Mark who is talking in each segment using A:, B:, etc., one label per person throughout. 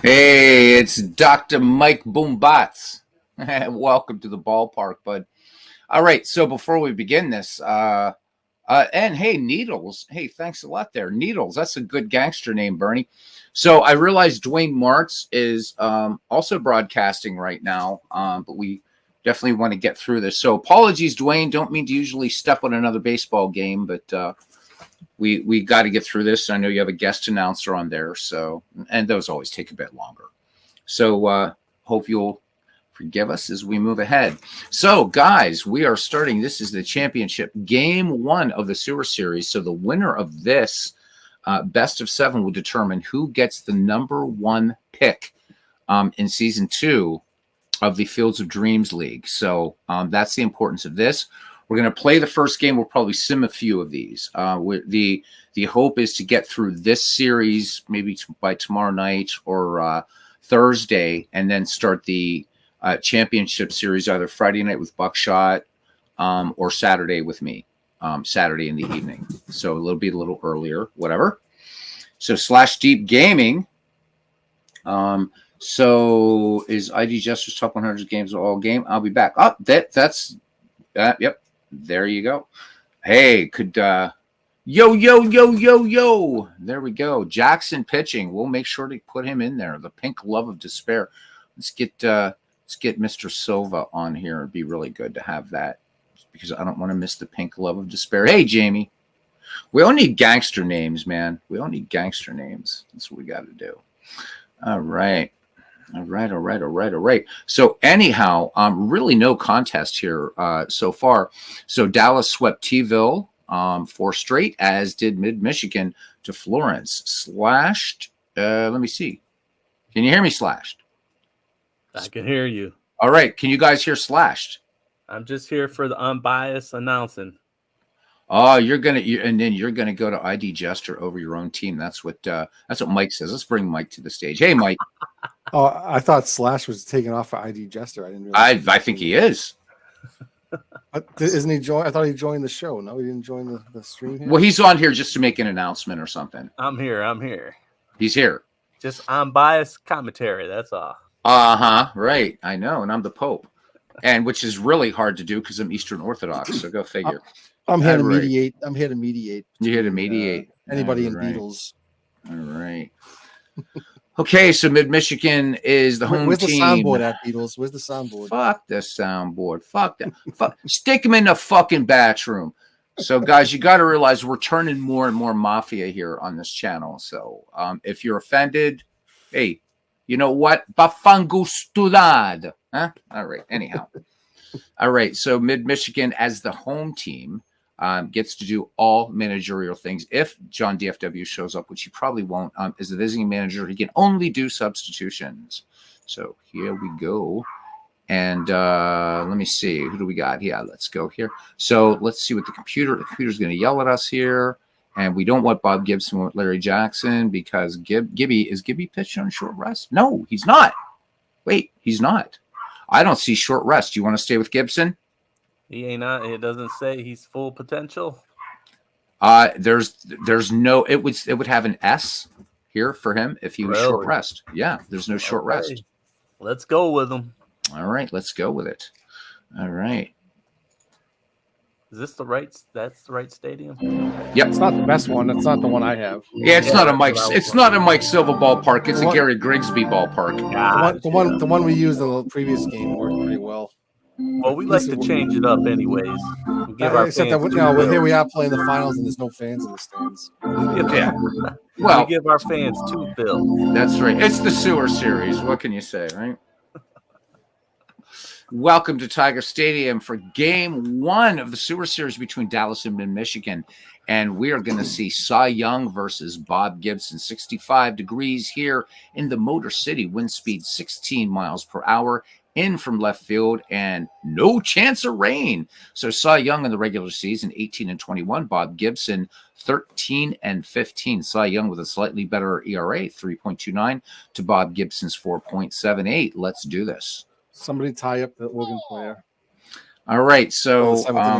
A: Hey, it's Dr. Mike Boombots. Welcome to the ballpark, bud. All right, so before we begin this, and hey, Needles. Hey, thanks a lot there. Needles, that's a good gangster name, Bernie. So I realize Dwayne Martz is also broadcasting right now, but we definitely want to get through this. So apologies, Dwayne. Don't mean to usually step on another baseball game, but we got to get through this. I know you have a guest announcer on there, and those always take a bit longer. So hope you'll forgive us as we move ahead. So, guys, we are starting. This is the championship game 1 of the Sewer Series. So the winner of this best of 7 will determine who gets the number 1 pick in season 2 of the Fields of Dreams League. So that's the importance of this. We're going to play the first game. We'll probably sim a few of these. The hope is to get through this series maybe by tomorrow night or Thursday, and then start the championship series either Friday night with Buckshot or Saturday with me, Saturday in the evening. So it'll be a little earlier, whatever. So Slash Deep Gaming. So is ID Jester's top 100 games all game? I'll be back. Oh, that's yep. There you go. Hey, could yo. There we go. Jackson pitching. We'll make sure to put him in there. The pink love of despair. Let's get Mr. Silva on here. It'd be really good to have that because I don't want to miss the pink love of despair. Hey, Jamie. We all need gangster names, man. We all need gangster names. That's what we got to do. All right. So anyhow, really no contest here so far. So Dallas swept T-ville 4 straight, as did Mid-Michigan to Florence. Slashed. Let me see. Can you hear me, Slashed?
B: I can hear you.
A: All right. Can you guys hear Slashed?
B: I'm just here for the unbiased announcing.
A: Oh, and then you're gonna go to ID Jester over your own team. That's what Mike says. Let's bring Mike to the stage. Hey, Mike.
C: Oh, I thought Slash was taking off for ID Jester. I didn't realize.
A: I think he is.
C: Isn't he join? I thought he joined the show. No, he didn't join the stream here.
A: Well, he's on here just to make an announcement or something.
B: I'm here.
A: He's here.
B: Just unbiased commentary. That's all.
A: Right. I know, and I'm the Pope, and which is really hard to do because I'm Eastern Orthodox. So go figure.
C: I'm here to mediate. I'm here to mediate.
A: You're here to mediate.
C: Anybody in Beatles.
A: All right. Okay, so Mid-Michigan is the home
C: Where's
A: team.
C: Where's the soundboard at, Beatles? Where's the soundboard?
A: Fuck the soundboard. Fuck that. Stick him in the fucking bathroom. So, guys, you got to realize we're turning more and more mafia here on this channel. So, if you're offended, hey, you know what? Bafangustudad. Huh? All right. Anyhow. All right. So, Mid-Michigan as the home team gets to do all managerial things. If John DFW shows up, which he probably won't, as the visiting manager, he can only do substitutions. So here we go. And let me see. Who do we got? Yeah, let's go here. So let's see what the computer's going to yell at us here. And we don't want Bob Gibson, we want Larry Jackson because Gibby pitching on short rest? No, he's not. Wait, he's not. I don't see short rest. Do you want to stay with Gibson?
B: He ain't not. It doesn't say he's full potential.
A: There's no. It would have an S here for him if he was short rest. Yeah, there's no short rest.
B: Let's go with him.
A: All right, let's go with it. All right.
B: Is this the right? That's the right stadium.
A: Yep.
C: It's not the best one. It's not the one I have.
A: Yeah, it's not a Mike. It's not a Mike Silva ballpark. It's a Gary Grigsby ballpark.
C: The one we used in the previous game worked pretty well.
B: Well, we like to change it up anyways. We give our
C: except
B: fans
C: that here we are playing the finals and there's no fans in the stands.
A: Yeah. Well,
B: we give our fans 2 bills.
A: That's right. It's the Sewer Series. What can you say, right? Welcome to Tiger Stadium for game 1 of the Sewer Series between Dallas and Mid-Michigan. And we are going to see Cy Young versus Bob Gibson. 65 degrees here in the Motor City. Wind speed 16 miles per hour. In from left field and no chance of rain. So Cy Young in the regular season, 18-21. Bob Gibson, 13-15. Cy Young with a slightly better ERA, 3.29 to Bob Gibson's 4.78. Let's do this.
C: Somebody tie up the organ player.
A: All right. So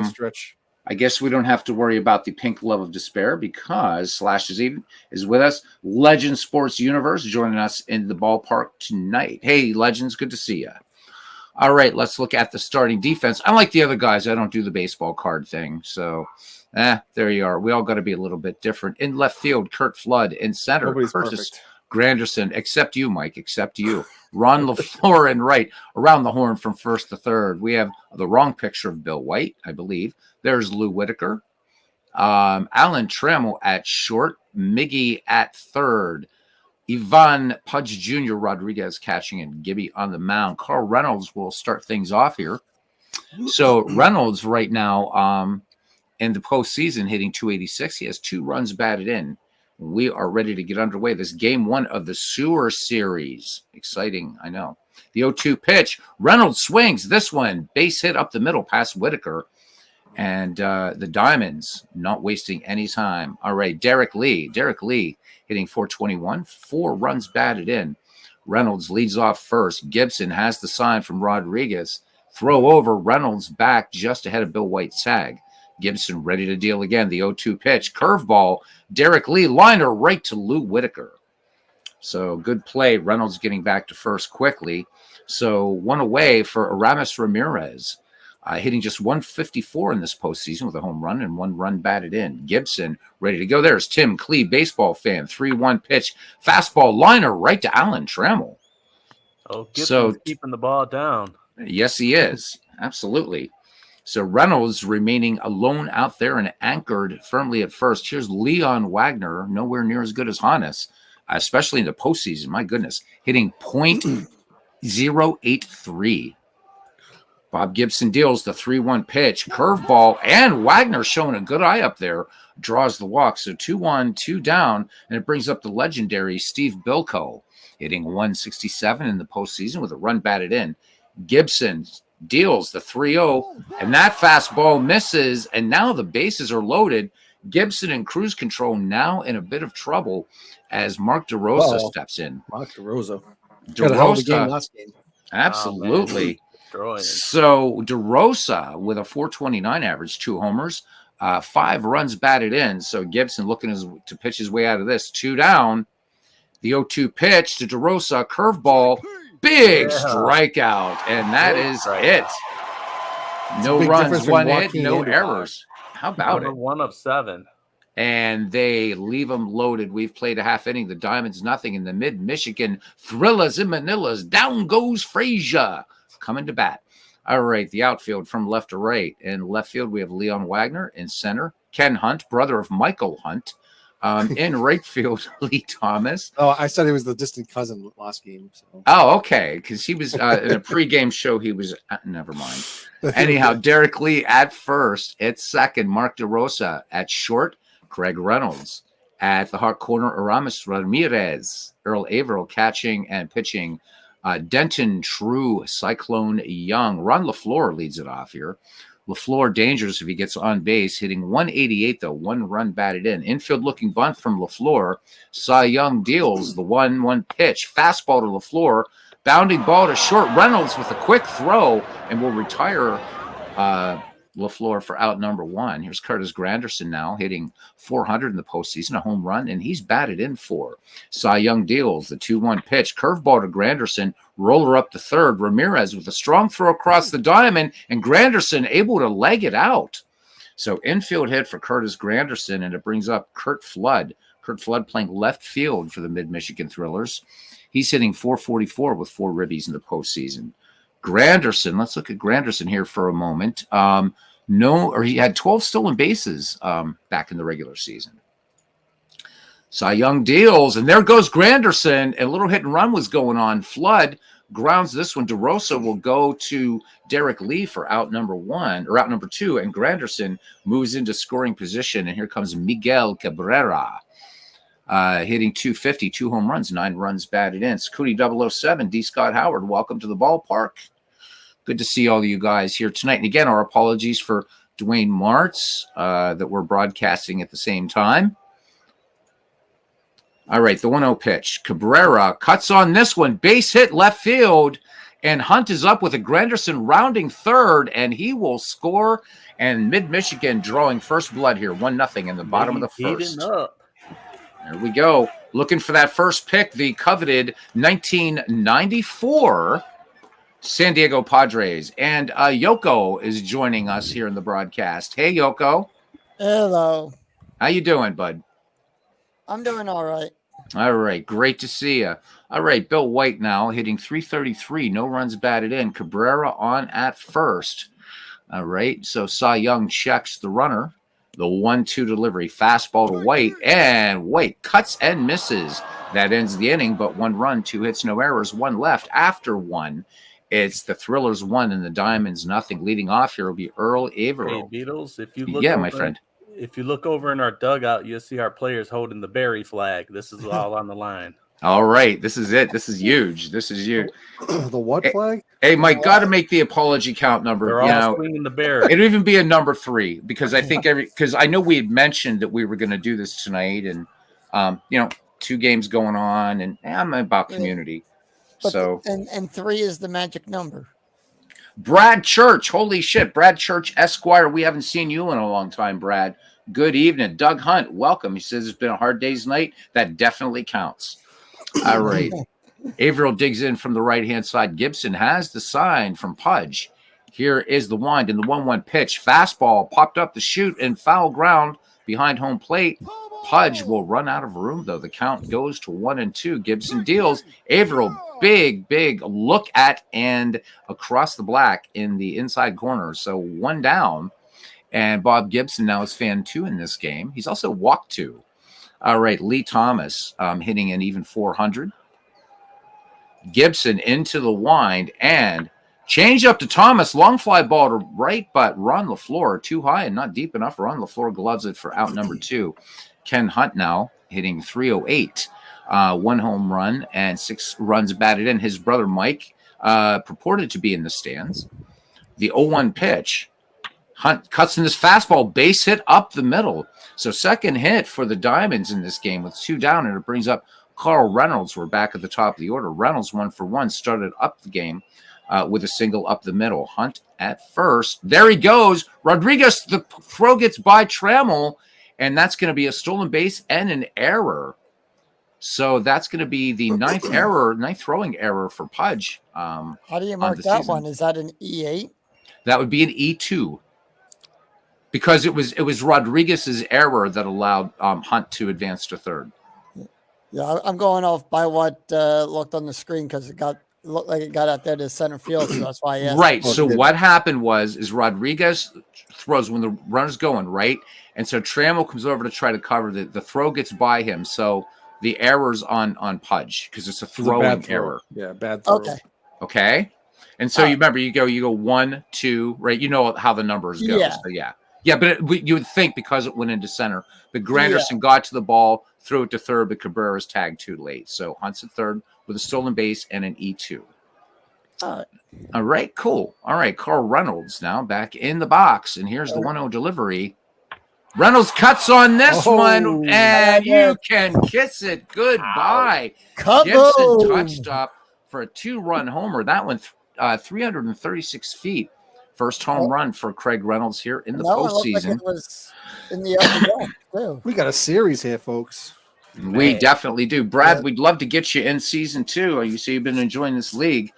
C: stretch.
A: I guess we don't have to worry about the pink love of despair because Slash is with us. Legend Sports Universe joining us in the ballpark tonight. Hey, Legends, good to see you. All right, let's look at the starting defense. Unlike the other guys, I don't do the baseball card thing. So, there you are. We all got to be a little bit different. In left field, Curt Flood. In center,
C: Nobody's
A: Curtis
C: perfect.
A: Granderson, except you, Mike, except you. Ron LaFleur in right, around the horn from first to third. We have the wrong picture of Bill White, I believe. There's Lou Whitaker. Alan Trammell at short. Miggy at third. Ivan Pudge Jr. Rodriguez catching and Gibby on the mound. Carl Reynolds will start things off here. So Reynolds right now in the postseason hitting 286. He has 2 runs batted in. We are ready to get underway. This game 1 of the Sewer Series. Exciting, I know. The 0-2 pitch. Reynolds swings. This one, base hit up the middle past Whitaker. And the Diamonds not wasting any time. All right, Derek Lee. Derek Lee hitting 421. 4 runs batted in. Reynolds leads off first. Gibson has the sign from Rodriguez. Throw over. Reynolds back just ahead of Bill White's tag. Gibson ready to deal again. The 0-2 pitch. Curveball. Derek Lee liner right to Lou Whitaker. So good play. Reynolds getting back to first quickly. So 1 away for Aramis Ramirez. Hitting just 154 in this postseason with a home run and 1 run batted in. Gibson ready to go. There's Tim Clee, baseball fan. 3-1 pitch. Fastball liner right to Alan Trammell.
B: Oh, Gibson's keeping the ball down.
A: Yes, he is. Absolutely. So Reynolds remaining alone out there and anchored firmly at first. Here's Leon Wagner, nowhere near as good as Hannes, especially in the postseason. My goodness, hitting .083. Bob Gibson deals the 3-1 pitch, curveball, and Wagner showing a good eye up there, draws the walk. So 2-1, 2 down, and it brings up the legendary Steve Bilko, hitting 167 in the postseason with a run batted in. Gibson deals the 3-0, and that fastball misses, and now the bases are loaded. Gibson in cruise control now in a bit of trouble as Mark DeRosa steps in.
C: Mark DeRosa.
A: DeRosa,
C: game last game.
A: absolutely.
B: Oh,
A: So DeRosa with a 429 average, 2 homers, 5 runs batted in. So Gibson looking to pitch his way out of this. 2 down. The 0-2 pitch to DeRosa, curveball, big strikeout, and that is it. No runs, 1 hit, no errors. How about it?
B: 1 of 7.
A: And they leave them loaded. We've played a half inning. The Diamonds nothing in the mid-Michigan Thrillers and Manilas. Down goes Frazier coming to bat. All right, the outfield from left to right. In left field, we have Leon Wagner. In center, Ken Hunt, brother of Michael Hunt. In right field, Lee Thomas.
C: Oh, I said he was the distant cousin last game. So.
A: Oh, okay, because he was in a pregame show. He was never mind. Anyhow, Derek Lee at first. At second, Mark DeRosa. At short, Craig Reynolds. At the hot corner, Aramis Ramirez. Earl Averill catching and pitching. Denton True, Cyclone Young. Ron LaFleur leads it off here. LaFleur dangerous if he gets on base, hitting 188, though, 1 run batted in. Infield looking bunt from LaFleur. Cy Young deals the 1-1 pitch. Fastball to LaFleur. Bounding ball to short. Reynolds with a quick throw and will retire LaFleur for out number 1. Here's Curtis Granderson now hitting 400 in the postseason, a home run, and he's batted in 4. Cy Young deals the 2-1 pitch. Curveball to Granderson. Roller up to third. Ramirez with a strong throw across the diamond, and Granderson able to leg it out. So infield hit for Curtis Granderson, and it brings up Curt Flood. Curt Flood playing left field for the Mid-Michigan Thrillers. He's hitting .444 with 4 ribbies in the postseason. Granderson, let's look at Granderson here for a moment. He had 12 stolen bases back in the regular season. Cy Young deals, and there goes Granderson. A little hit and run was going on. Flood grounds this one. DeRosa will go to Derek Lee for out number 1 or out number 2, and Granderson moves into scoring position. And here comes Miguel Cabrera. Hitting .250, 2 home runs, 9 runs batted in. Scooty 007, D. Scott Howard, welcome to the ballpark. Good to see all of you guys here tonight. And again, our apologies for Dwayne Martz that we're broadcasting at the same time. All right, the 1-0 pitch. Cabrera cuts on this one, base hit left field, And Hunt is up with a Granderson rounding third, and he will score. And Mid-Michigan drawing first blood here, 1-0 in the bottom of the first.
B: Up.
A: There we go. Looking for that first pick, the coveted 1994 San Diego Padres. And Yoko is joining us here in the broadcast. Hey, Yoko.
D: Hello.
A: How you doing, bud?
D: I'm doing all right.
A: All right. Great to see you. All right. Bill White now hitting .333. No runs batted in. Cabrera on at first. All right. So Cy Young checks the runner. The 1-2 delivery. Fastball to White. And White cuts and misses. That ends the inning, but 1 run, 2 hits, no errors, 1 left. After 1, it's the Thrillers 1 and the Diamonds nothing. Leading off here will be Earl Averill.
B: Hey, Beatles, if you look
A: my friend.
B: If you look over in our dugout, you'll see our players holding the Berry flag. This is all on the line.
A: All right. This is it. This is huge. This is huge.
C: The what flag?
A: Hey, Mike, got to make the apology count number.
B: They're all swinging the Berry.
A: It'll even be a number 3 because I think because I know we had mentioned that we were going to do this tonight, and 2 games going on, and I'm about community.
D: But
A: So
D: and 3 is the magic number.
A: Brad Church, holy shit, Brad Church Esquire. We haven't seen you in a long time, Brad. Good evening. Doug Hunt, welcome. He says it's been a hard day's night. That definitely counts. All right. Averill digs in from the right-hand side. Gibson has the sign from Pudge. Here is the wind and the 1-1 pitch. Fastball popped up the chute and foul ground behind home plate. Pudge will run out of room, though. The count goes to 1-2. Gibson deals. Averill, big look at and across the black in the inside corner. So 1 down. And Bob Gibson now is fan 2 in this game. He's also walked 2. All right, Lee Thomas hitting an even 400. Gibson into the wind and change up to Thomas. Long fly ball to right, but Ron LaFleur too high and not deep enough. Ron LaFleur gloves it for out number 2. Ken Hunt now hitting .308. 1 home run and 6 runs batted in. His brother Mike purported to be in the stands. The 0-1 pitch. Hunt cuts in this fastball, base hit up the middle. So second hit for the Diamonds in this game with 2 down, and it brings up Carl Reynolds. We're back at the top of the order. Reynolds 1 for 1 started up the game with a single up the middle. Hunt at first. There he goes. Rodriguez, the throw gets by Trammell, and that's going to be a stolen base and an error. So that's going to be the ninth throwing error for Pudge.
D: How do you mark that one? Is that an E8?
A: That would be an E2. Because it was Rodriguez's error that allowed Hunt to advance to third.
D: Yeah, I'm going off by what looked on the screen because it looked like it got out there to center field, so that's why I asked.
A: Right. So what happened is Rodriguez throws when the runner's going, right? And so Trammell comes over to try to cover the throw gets by him. So the error's on Pudge because it's a throwing error.
C: Yeah, bad throw.
A: Okay. And so you remember you go 1, 2, right? You know how the numbers go.
D: Yeah.
A: So yeah, but you would think because it went into center, but Granderson got to the ball, threw it to third, but Cabrera's tagged too late. So Hunt's at third with a stolen base and an E2. All right, cool. All right, Carl Reynolds now back in the box, and here's the 1-0 delivery. Reynolds cuts on this one, and you can kiss it goodbye. Gibson touched up for a 2-run homer. That one 336 feet. First home run for Craig Reynolds here in the postseason.
D: Like it was in the other game, too.
C: We got a series here, folks.
A: We definitely do. Brad, we'd love to get you in season 2. You say you've been enjoying this league.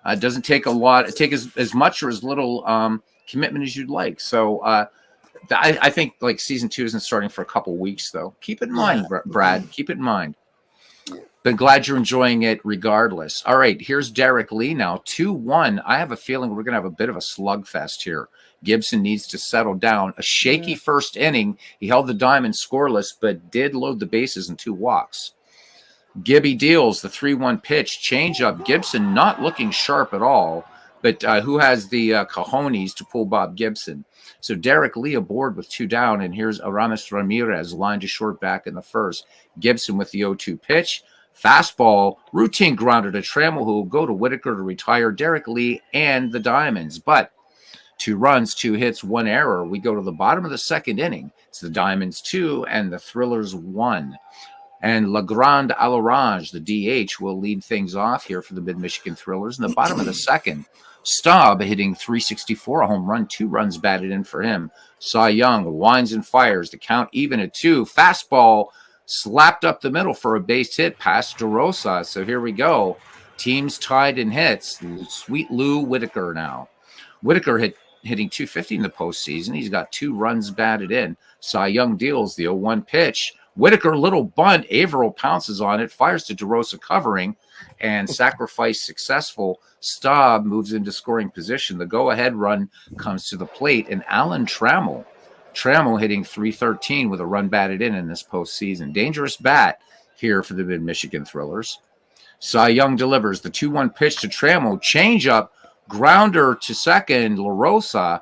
A: It doesn't take a lot. It takes as much or as little commitment as you'd like. So I think like season 2 isn't starting for a couple weeks, though. Keep it in mind, Brad. Keep it in mind. But glad you're enjoying it regardless. All right, here's Derek Lee now, 2-1. I have a feeling we're going to have a bit of a slugfest here. Gibson needs to settle down. A shaky first inning. He held the Diamonds scoreless, but did load the bases and 2 walks. Gibby deals the 3-1 pitch, changeup. Gibson not looking sharp at all, but who has the cojones to pull Bob Gibson? So Derek Lee aboard with 2 down, and here's Aramis Ramirez lined to short back in the first. Gibson with the 0-2 pitch. Fastball, routine grounder to Trammell, who will go to Whitaker to retire Derek Lee and the Diamonds. But 2 runs, 2 hits, 1 error. We go to the bottom of the second inning. It's the Diamonds 2 and the Thrillers 1. And Legrand Alarange, the DH, will lead things off here for the Mid-Michigan Thrillers. In the bottom of the second, Staub hitting .364, a home run, 2 runs batted in for him. Cy Young winds and fires to count even at 2. Fastball slapped up the middle for a base hit past DeRosa. So here we go. Teams tied in hits. Sweet Lou Whitaker now. Whitaker hitting .250 in the postseason. He's got 2 runs batted in. Cy Young deals the 0-1 pitch. Whitaker, little bunt. Averill pounces on it, fires to DeRosa covering, and sacrifice successful. Staub moves into scoring position. The go-ahead run comes to the plate, and Alan Trammell hitting .313 with a run batted in this postseason. Dangerous bat here for the Mid-Michigan Thrillers. Cy Young delivers the 2-1 pitch to Trammell. Changeup, grounder to second. LaRosa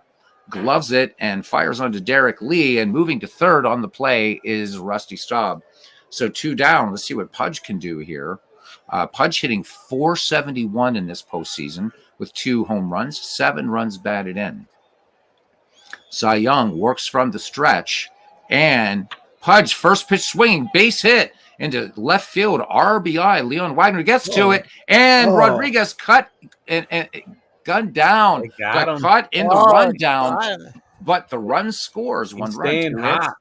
A: gloves it and fires onto Derek Lee. And moving to third on the play is Rusty Staub. So 2 down. Let's see what Pudge can do here. Pudge hitting .471 in this postseason with 2 home runs, 7 runs batted in. Cy Young works from the stretch, and Pudge first pitch swinging, base hit into left field, RBI. Leon Wagner gets to it, and Rodriguez cut and gunned down. Got caught in the rundown, but the run scores. One run.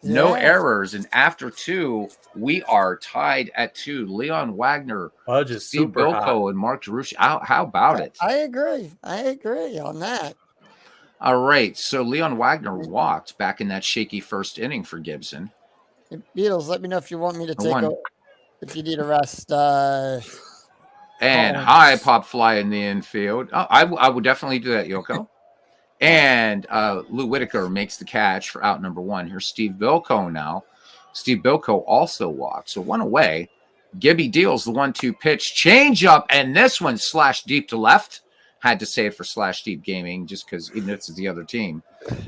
A: No errors, and after 2, we are tied at 2. Leon Wagner,
B: Pudge is
A: Steve
B: super hot.
A: Bilko, and Mark DeRucci. How about it?
D: I agree on that.
A: All right, so Leon Wagner walked back in that shaky first inning for Gibson.
D: Beatles, let me know if you want me to take over, if you need a rest.
A: And high pop fly in the infield. Oh, I would definitely do that, Yoko. And Lou Whitaker makes the catch for out number 1. Here's Steve Bilko now. Steve Bilko also walks. So 1 away. Gibby deals the 1-2 pitch. Change up, and this one slashed deep to left. Had to say it for Slash Deep Gaming just because even if it's the other team.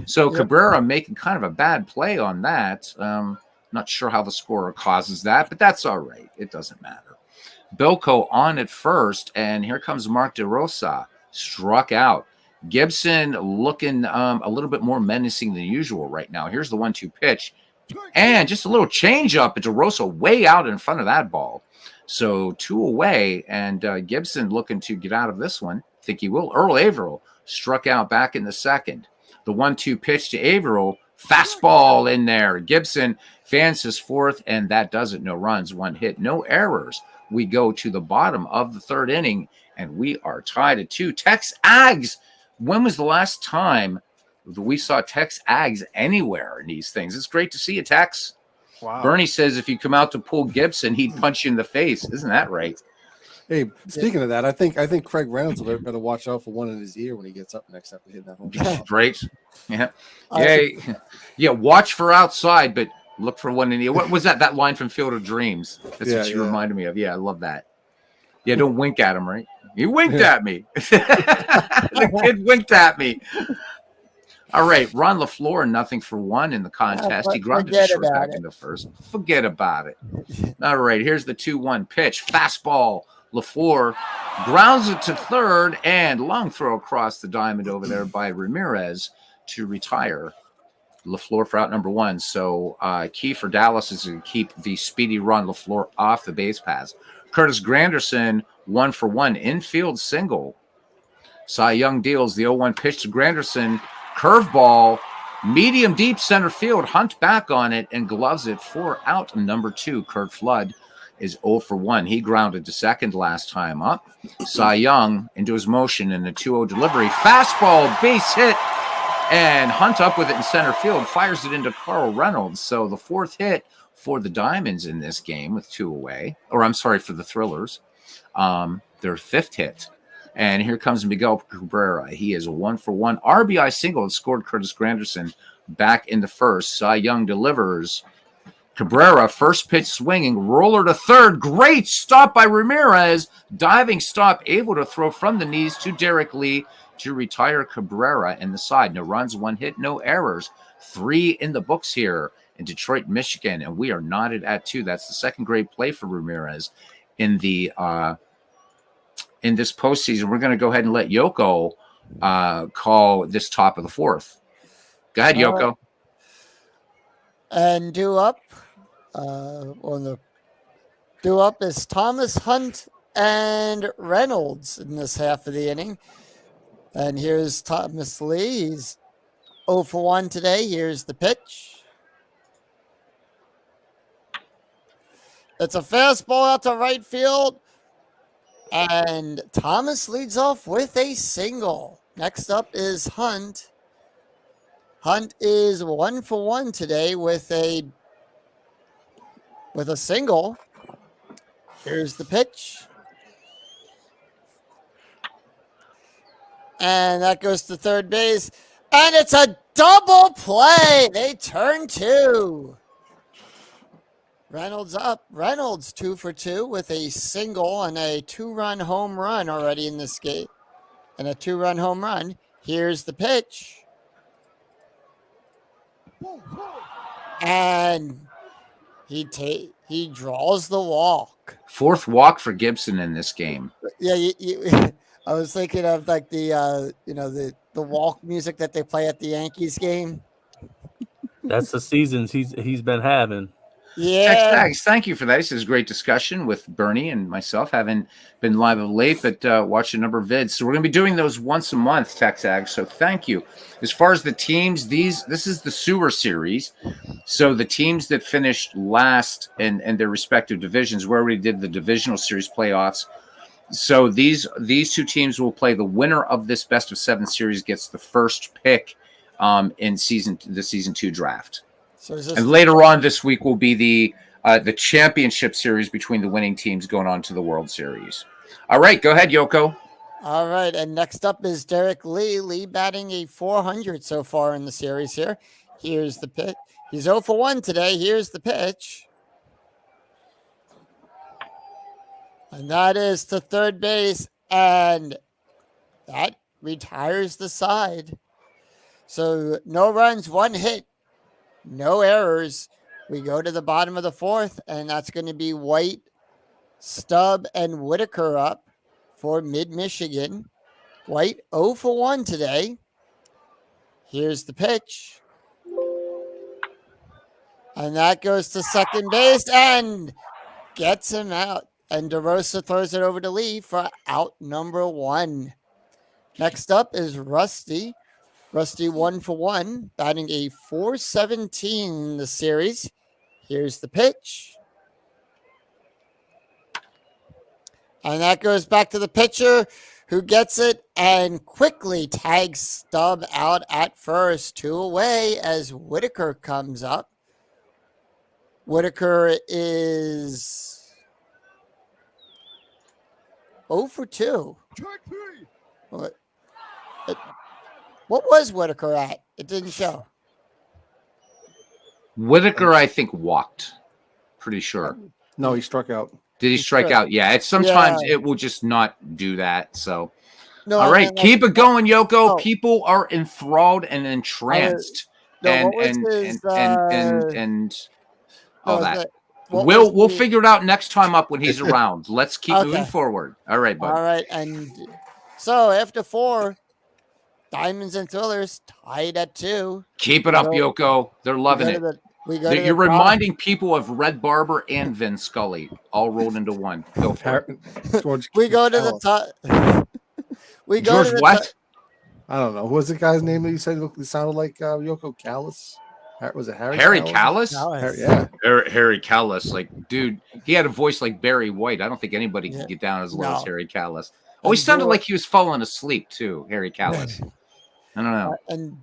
A: So Cabrera making kind of a bad play on that. Not sure how the scorer causes that, but that's all right. It doesn't matter. Bilko on at first, and here comes Mark DeRosa. Struck out. Gibson looking a little bit more menacing than usual right now. Here's the 1-2 pitch. And just a little change up, and DeRosa way out in front of that ball. So 2 away, and Gibson looking to get out of this one. Think he will. Earl Averill struck out back in the second. The 1-2 pitch to Averill. Fastball in there. Gibson fans his 4th, and that does it. No runs, 1 hit, no errors. We go to the bottom of the 3rd inning, and we are tied at 2. Tex Ags. When was the last time that we saw Tex Ags anywhere in these things? It's great to see you, Tex.
C: Wow.
A: Bernie says if you come out to pull Gibson, he'd punch you in the face. Isn't that right?
C: Hey, speaking of that, I think Craig Reynolds will better watch out for one in his ear when he gets up next after hitting that home run.
A: Right. Yeah. Yeah. Watch for outside, but look for one in the ear. What was that? That line from Field of Dreams. That's what you reminded me of. Yeah, I love that. Yeah, don't wink at him, right? He winked at me. The kid winked at me. All right, Ron LaFleur, 0-for-1 in the contest. He grounded the short back in the first. Forget about it. All right, here's the 2-1 pitch. Fastball. LaFleur grounds it to third, and long throw across the diamond over there by Ramirez to retire LaFleur for out number 1. So key for Dallas is to keep the speedy Ron LaFleur off the base paths. Curtis Granderson, 1-for-1 infield single. Cy Young deals the 0-1 pitch to Granderson. Curveball, medium deep center field. Hunt back on it and gloves it for out number 2. Kurt Flood is 0-for-1. He grounded to second last time up. Cy Young into his motion in the 2-0 delivery. Fastball, base hit, and Hunt up with it in center field. Fires it into Carl Reynolds. So the 4th hit for the Diamonds in this game with 2 away. Or I'm sorry, for the Thrillers. Their 5th hit. And here comes Miguel Cabrera. He is a 1-for-1 RBI single and scored Curtis Granderson back in the first. Cy Young delivers. Cabrera, first pitch swinging, roller to third. Great stop by Ramirez. Diving stop, able to throw from the knees to Derek Lee to retire Cabrera in the side. No runs, 1 hit, no errors. 3 in the books here in Detroit, Michigan, and we are knotted at 2. That's the second great play for Ramirez in the in this postseason. We're going to go ahead and let Yoko call this top of the 4th. Go ahead, Yoko.
D: And due up on the Due up is Thomas, Hunt, and Reynolds in this half of the inning. And here's Thomas Lee. He's 0 for 1 today. Here's the pitch. It's a fastball out to right field. And Thomas leads off with a single. Next up is Hunt. Hunt is 1 for 1 today with a single. Here's the pitch. And that goes to third base. And it's a double play. They turn 2. Reynolds up. Reynolds 2 for 2 with a single and a 2-run home run already in this game. And a 2-run home run. Here's the pitch. And he draws the walk.
A: 4th walk for Gibson in this game.
D: Yeah, I was thinking of like the walk music that they play at the Yankees game.
B: That's the seasons he's been having.
D: Yeah.
A: Thank you for that. This is a great discussion with Bernie and myself, having been live of late, but watched a number of vids. So we're going to be doing those once a month, TexAg. So thank you. As far as the teams, this is the sewer series. So the teams that finished last in their respective divisions, we already did the divisional series playoffs. So these 2 teams will play. The winner of this best of 7 series gets the first pick in the season 2 draft.
D: So is this
A: And later on this week will be the championship series between the winning teams going on to the World Series. All right, go ahead, Yoko.
D: all right? And next up is Derek Lee. Lee batting a 400 so far in the series here. Here's the pitch. He's 0 for 1 today. Here's the pitch. And that is to third base. And that retires the side. So no runs, 1 hit. No errors. We go to the bottom of the 4th, and that's going to be White, Stubb, and Whitaker up for Mid-Michigan. White 0 for 1 today. Here's the pitch. And that goes to second base and gets him out. And DeRosa throws it over to Lee for out number 1. Next up is Rusty. Rusty 1 for 1, batting a 417 in the series. Here's the pitch. And that goes back to the pitcher who gets it and quickly tags Stubb out at first. 2 away as Whitaker comes up. Whitaker is 0 for 2. What was Whitaker at? It didn't show.
A: Whitaker, I think, walked. Pretty sure.
C: No, he struck out.
A: Did he strike out? Yeah. It's sometimes it will just not do that. So,
D: No,
A: all right, keep it going, Yoko.
D: Oh.
A: People are enthralled and entranced, and all that. We'll figure it out next time up when he's around. Let's keep moving forward. All right, bud.
D: All right, and so after 4, Diamonds and Thrillers tied at 2.
A: Keep it up, Yoko. They're loving it. You're reminding people of Red Barber and Vin Scully all rolled into one. Go for it.
D: We go to the top. We go
A: George
D: to the
A: what?
C: I don't know. Who was the guy's name that you said sounded like Yoko Callis? Was it Harry?
A: Harry Callis?
C: Yeah.
A: Harry Callis. Like, dude, he had a voice like Barry White. I don't think anybody could get down as low as Harry Callis. Oh, he sounded like he was falling asleep, too, Harry Callis. I don't know.
D: And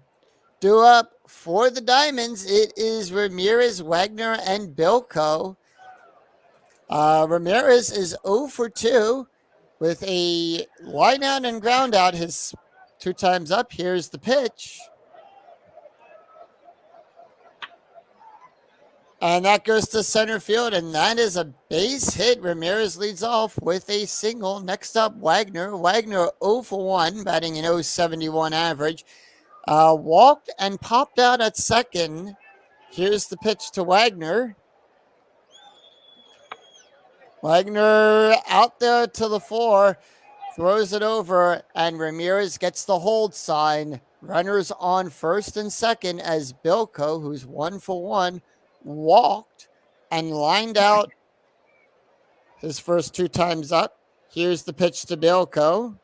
D: due up for the Diamonds, it is Ramirez, Wagner, and Bilko. Ramirez is 0 for 2 with a line out and ground out. His 2 times up. Here's the pitch. And that goes to center field, and that is a base hit. Ramirez leads off with a single. Next up, Wagner. Wagner 0 for 1, batting an 0.71 average. Walked and popped out at second. Here's the pitch to Wagner. Wagner out there to the floor, throws it over, and Ramirez gets the hold sign. Runners on first and second as Bilko, who's 1 for 1, walked and lined out his first 2 times up. Here's the pitch to Bilko.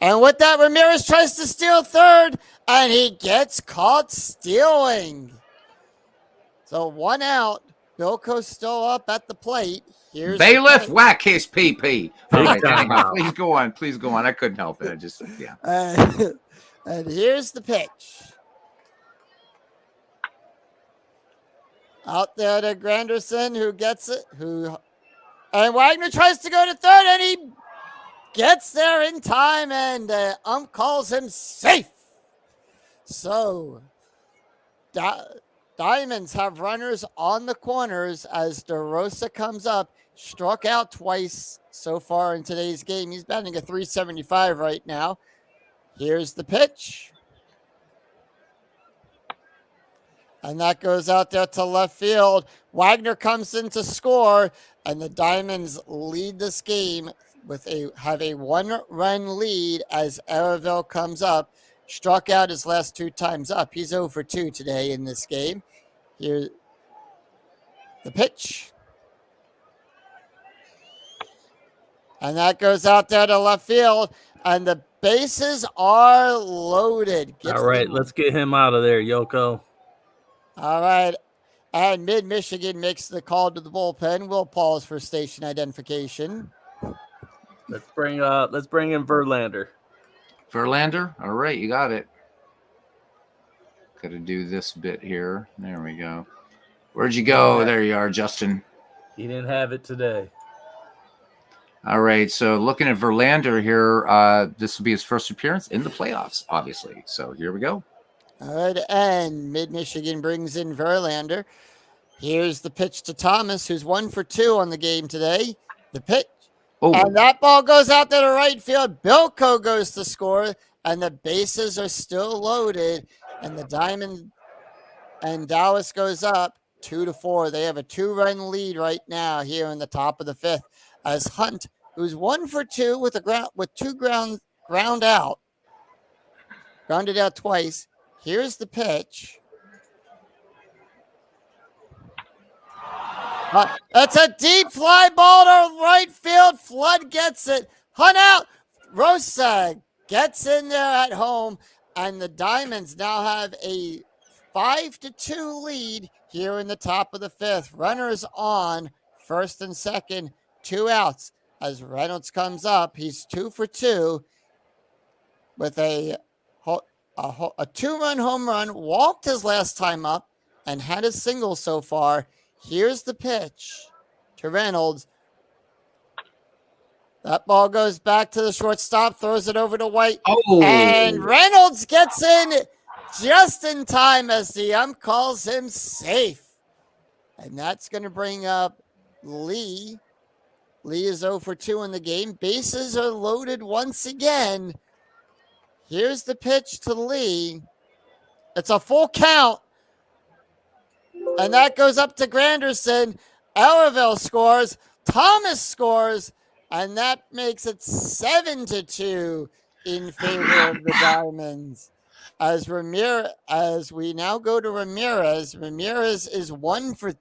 D: And with that, Ramirez tries to steal third, and he gets caught stealing. So 1 out. Bilko's still up at the plate. Here's
A: Bailiff,
D: the
A: whack his PP. All right,
B: time
A: anyway,
B: out.
A: please go on. Please go on. I couldn't help it. I just, yeah.
D: and here's the pitch. Out there to Granderson, who gets it. And Wagner tries to go to third, and he gets there in time, and calls him safe. So, Diamonds have runners on the corners as DeRosa comes up. Struck out twice so far in today's game. He's batting a .375 right now. Here's the pitch. And that goes out there to left field. Wagner comes in to score, and the Diamonds lead this game have a 1-run lead as Araville comes up. Struck out his last 2 times up. He's 0 for 2 today in this game. Here, the pitch. And that goes out there to left field, and the bases are loaded.
B: All right, let's get him out of there, Yoko.
D: All right. And Mid-Michigan makes the call to the bullpen. We'll pause for station identification.
B: Let's bring in Verlander.
A: Verlander? All right, you got it. Got to do this bit here. There we go. Where'd you go? There you are, Justin.
B: He didn't have it today.
A: All right, so looking at Verlander here, this will be his first appearance in the playoffs, obviously. So here we go.
D: All right, and Mid-Michigan brings in Verlander. Here's the pitch to Thomas, who's 1 for 2 on the game today. The pitch.
A: Oh,
D: And that ball goes out to the right field. Bilko goes to score, and the bases are still loaded. And the Diamond and Dallas goes up 2-4. They have a 2-run lead right now here in the top of the 5th. As Hunt, who's 1 for 2 with 2 grounded out twice. Here's the pitch. That's a deep fly ball to right field. Flood gets it. Hunt out. Rosa gets in there at home, and the Diamonds now have a 5-2 lead here in the top of the 5th. Runners on first and second, 2 outs. As Reynolds comes up, he's 2 for 2 with a 2-run home run, walked his last time up, and had a single so far. Here's the pitch to Reynolds. That ball goes back to the shortstop, throws it over to White.
A: oh,
D: And Reynolds gets in just in time as the calls him safe. And that's going to bring up Lee. Lee is 0 for 2 in the game. Bases are loaded once again. Here's the pitch to Lee. It's a full count. And that goes up to Granderson. Araville scores. Thomas scores. And that makes it 7-2 in favor of the Diamonds. As we now go to Ramirez. Ramirez is 1 for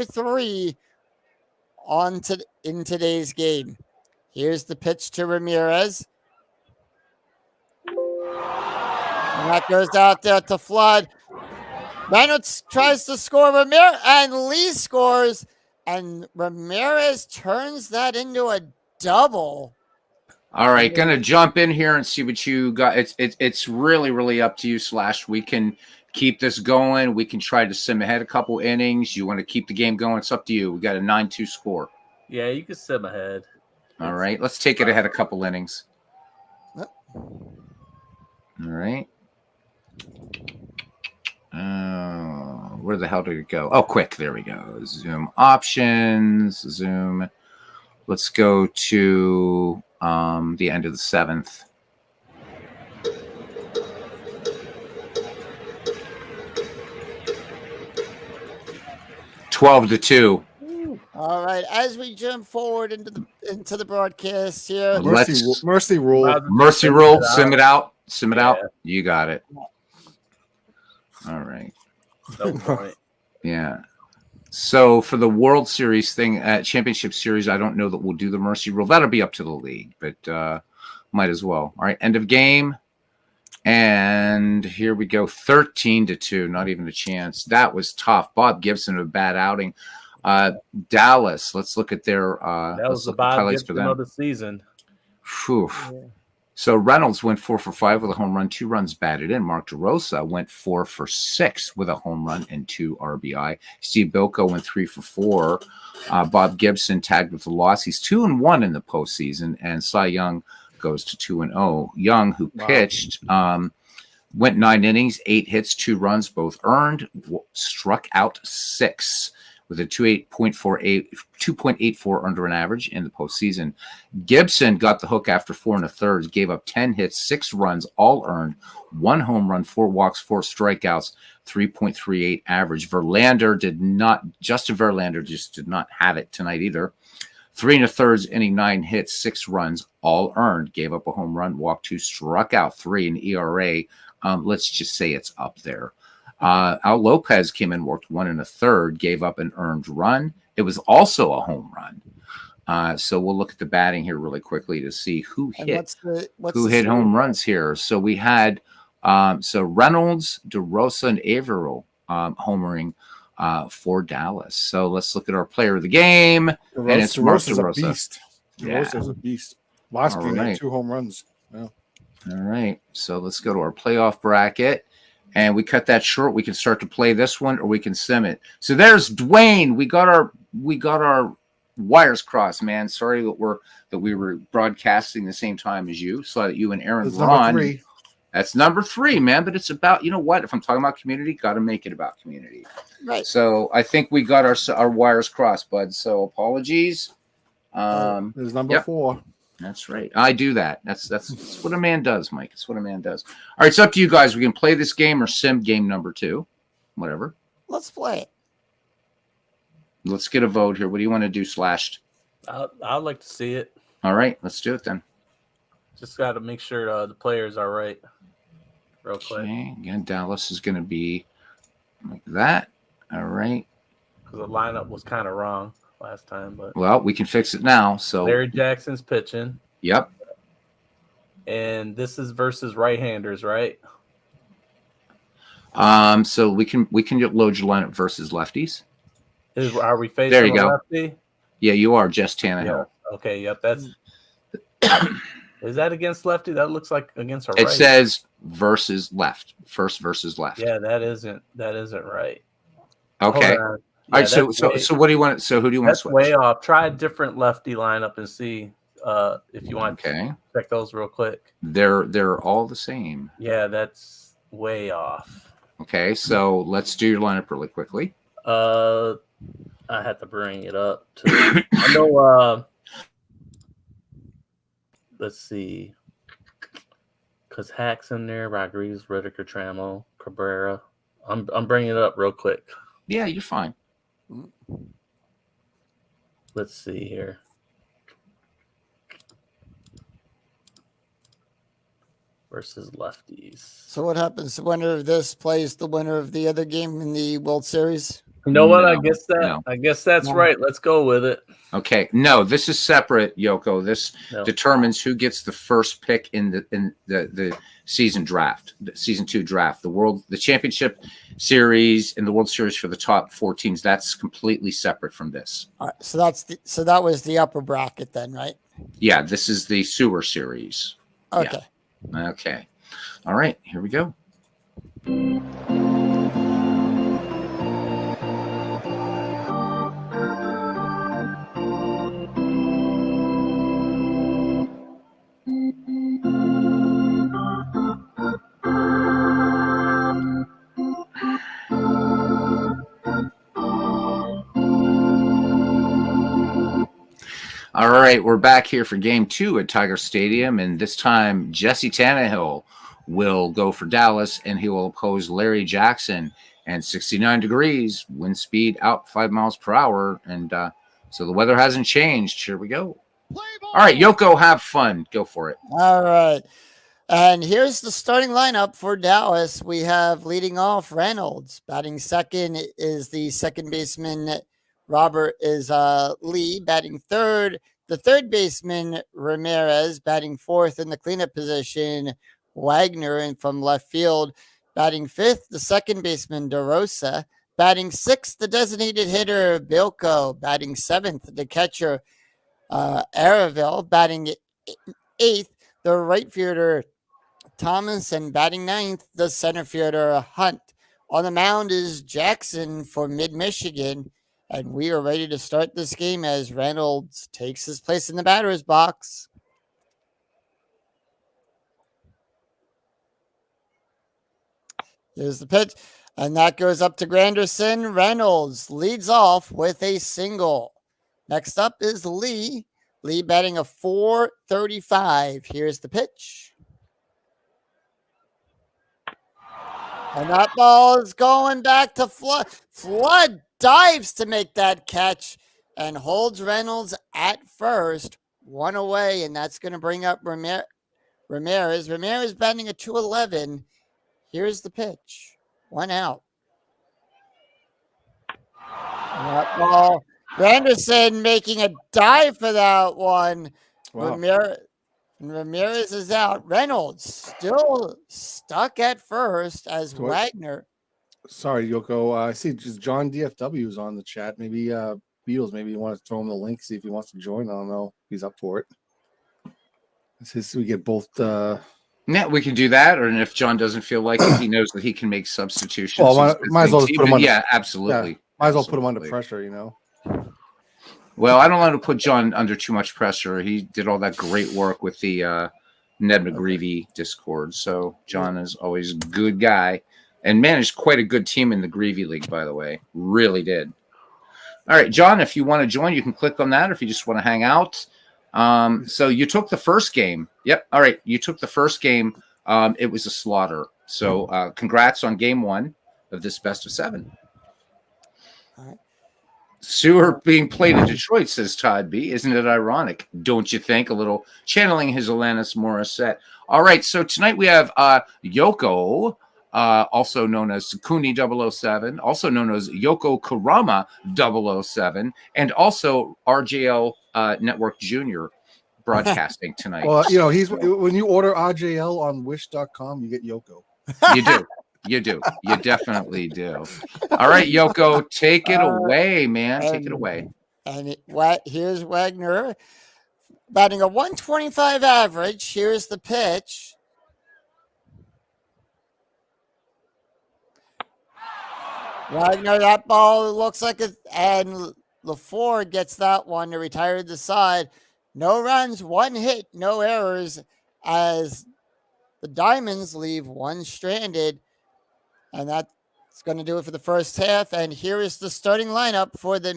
D: 3 in today's game. Here's the pitch to Ramirez. And that goes out there to Flood. Reynolds tries to score Ramirez, and Lee scores, and Ramirez turns that into a double.
A: all right. Gonna jump in here and see what you got. It's really up to you. Slash, we can keep this going. We can try to sim ahead a couple innings. You want to keep the game going? It's up to you. We got a 9-2 score.
B: Yeah, you can sim ahead.
A: All right, let's take it ahead a couple innings.
D: Yep.
A: All right. Where the hell did it go? Oh, quick. There we go. Zoom options. Zoom. Let's go to the end of the 7th. Twelve to 2.
D: All right, as we jump forward into the broadcast here.
C: Mercy rule.
A: Mercy rule. Sim it out. Sim it out.
B: Yeah.
A: You got it. All right.
B: No point.
A: Yeah. So for the World Series thing, Championship Series, I don't know that we'll do the mercy rule. That'll be up to the league, but might as well. All right, end of game. And here we go, 13-2. Not even a chance. That was tough. Bob Gibson, a bad outing. Dallas, let's look at their
B: That was the Bob Gibson of the season.
A: Whew.
D: Yeah.
A: So Reynolds went 4 for 5 with a home run, 2 runs batted in. Mark DeRosa went 4 for 6 with a home run and 2 RBI. Steve Bilko went 3 for 4. Bob Gibson tagged with a loss. He's 2-1 in the postseason, and Cy Young goes to 2-0. Young, who pitched, went 9 innings, 8 hits, 2 runs, both earned, struck out 6 with a 2.84 under an average in the postseason. Gibson got the hook after 4 1/3, gave up 10 hits, 6 runs, all earned, 1 home run, 4 walks, 4 strikeouts, 3.38 average. Justin Verlander just did not have it tonight either. 3 1/3 inning, 9 hits, 6 runs, all earned, gave up a home run, walked 2, struck out 3, and ERA, let's just say it's up there. Al Lopez came in, worked 1 1/3, gave up an earned run. It was also a home run. So we'll look at the batting here really quickly to see who hit home runs here. So we had Reynolds, DeRosa, and Averill homering for Dallas. So let's look at our player of the game. And it's Mark DeRosa.
C: A beast. DeRosa's a beast. Last game, had 2 home runs. Yeah.
A: All right. So let's go to our playoff bracket. And we cut that short. We can start to play this one, or we can sim it. So there's Dwayne. We got our wires crossed, man. Sorry that we were broadcasting the same time as you, so that you and Aaron were on.
C: Number 3.
A: That's number 3, man. But it's about, you know what? If I'm talking about community, got to make it about community.
D: Right.
A: So I think we got our wires crossed, bud. So apologies.
C: There's number 4.
A: That's right. I do that. That's what a man does, Mike. It's what a man does. All right, it's up to you guys. We can play this game or sim game number 2, whatever.
D: Let's play it.
A: Let's get a vote here. What do you want to do, Slashed?
B: I'd like to see it.
A: All right, let's do it then.
B: Just got to make sure the players are right. Real quick.
A: Okay. Again, Dallas is going to be like that. All right.
B: Because the lineup was kind of wrong last time, but
A: Well, we can fix it now. So
B: Larry Jackson's pitching,
A: Yep.
B: and this is versus right-handers, right?
A: So we can load your lineup versus lefties.
B: Are we facing
A: There you
B: a
A: go.
B: lefty?
A: Yeah, you are Jess Tannehill.
B: Yeah. Okay. Yep. That's. Is that against lefty? That looks like against a
A: It
B: right.
A: says versus left. First versus left.
B: Yeah, that isn't right.
A: Okay.
B: Hold on.
A: All right.
B: Yeah,
A: So what do you want? So who do you want to
B: that's
A: switch?
B: way off. Try a different lefty lineup and see if you want
A: Okay.
B: to check those real quick.
A: They're all the same.
B: Yeah, that's way off.
A: Okay. So let's do your lineup really quickly.
B: I had to bring it up. I know. Let's see. Because Hack's in there, Rodriguez, Whitaker, Trammell, Cabrera. I'm bringing it up real quick.
A: Yeah, you're fine.
B: Let's see here. Versus lefties.
D: So what happens? The winner of this plays the winner of the other game in the World Series.
B: You know what?
A: No,
B: I guess that's right. Let's go with it.
A: Okay. No, this is separate, Yoko. This
B: No.
A: determines who gets the first pick in the season draft, the season 2 draft. The championship series and the World Series for the top 4 teams. That's completely separate from this.
D: All right, so that was the upper bracket then, right?
A: Yeah, this is the sewer series.
D: Okay.
A: Okay. All right, here we go. All right, we're back here for game 2 at Tiger Stadium, and this time Jesse Tannehill will go for Dallas, and he will oppose Larry Jackson. And 69 degrees, wind speed out 5 miles per hour, and so the weather hasn't changed. Here we go. All right, Yoko, have fun. Go for it.
D: All right. And here's the starting lineup for Dallas. We have leading off Reynolds. Batting second is the second baseman Robert is Lee batting third. The third baseman, Ramirez, batting fourth in the cleanup position. Wagner and from left field. Batting fifth, the second baseman, DeRosa. Batting sixth, the designated hitter, Bilko. Batting seventh, the catcher, Araville. Batting eighth, the right fielder, Thomas. And batting ninth, the center fielder, Hunt. On the mound is Jackson for Mid-Michigan. And we are ready to start this game as Reynolds takes his place in the batter's box. Here's the pitch, and that goes up to Granderson. Reynolds leads off with a single. Next up is Lee. Lee batting a .435. Here's the pitch. And that ball is going back to Flood. Flood dives to make that catch and holds Reynolds at first, one away, and that's going to bring up Ramirez. Ramirez batting a .211. Here's the pitch. One out. And that ball. Granderson making a dive for that one.
C: Wow.
D: Ramirez is out. Reynolds still stuck at first as
C: What?
D: Wagner.
C: Sorry, Yoko. I see just John DFW is on the chat. Maybe Beatles. Maybe you want to throw him the link, see if he wants to join. I don't know. He's up for it. So we get both.
A: Yeah, we can do that. Or if John doesn't feel like it, he knows that he can make substitutions.
C: Well, might as well just put him under.
A: Yeah, absolutely.
C: Might as well put him under
A: Absolutely.
C: pressure. You know.
A: Well, I don't want to put John under too much pressure. He did all that great work with the Ned McGreevy Discord. So John is always a good guy and managed quite a good team in the Greevy League, by the way. Really did. All right, John, if you want to join, you can click on that. Or if you just want to hang out. So you took the first game. Yep. All right. You took the first game. It was a slaughter. So congrats on game one of this best of 7.
D: All right.
A: Sewer being played in Detroit, says Todd B. Isn't it ironic? Don't you think? A little channeling his Alanis Morissette. All right. So tonight we have Yoko, also known as Sakuni 007, also known as Yoko Kurama 007, and also RJL Network Jr. broadcasting tonight.
C: Well, you know, he's when you order RJL on Wish.com, you get Yoko.
A: You do. You do. You definitely do. All right, Yoko, take it away, man. Take it away.
D: And here's Wagner batting a .125 average. Here's the pitch. Wagner, that ball looks like it, and LaFleur gets that one to retire the side. No runs, 1 hit, no errors, as the Diamonds leave 1 stranded. And that's going to do it for the first half. And here is the starting lineup for the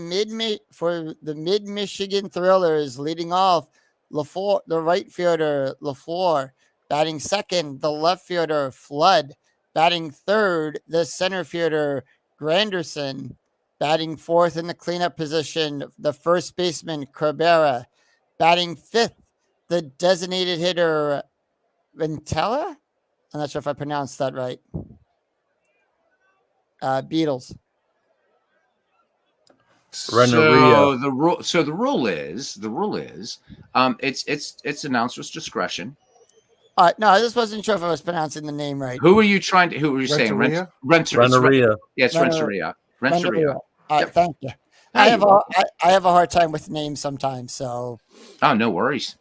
D: Mid-Michigan Thrillers. Leading off, LaFleur, the right fielder, LaFleur. Batting second, the left fielder, Flood. Batting third, the center fielder, Granderson. Batting fourth in the cleanup position, the first baseman, Cabrera. Batting fifth, the designated hitter, Ventella? I'm not sure if I pronounced that right. Beatles.
B: Renneria.
A: So the rule is it's announcer's discretion.
D: No, I just wasn't sure if I was pronouncing the name right.
A: Who are you saying?
C: Renteria?
B: Renneria.
A: Yes, Renteria.
D: Renneria.
A: Yep.
D: Thank you. I have a hard time with names sometimes. So,
A: Oh, no worries.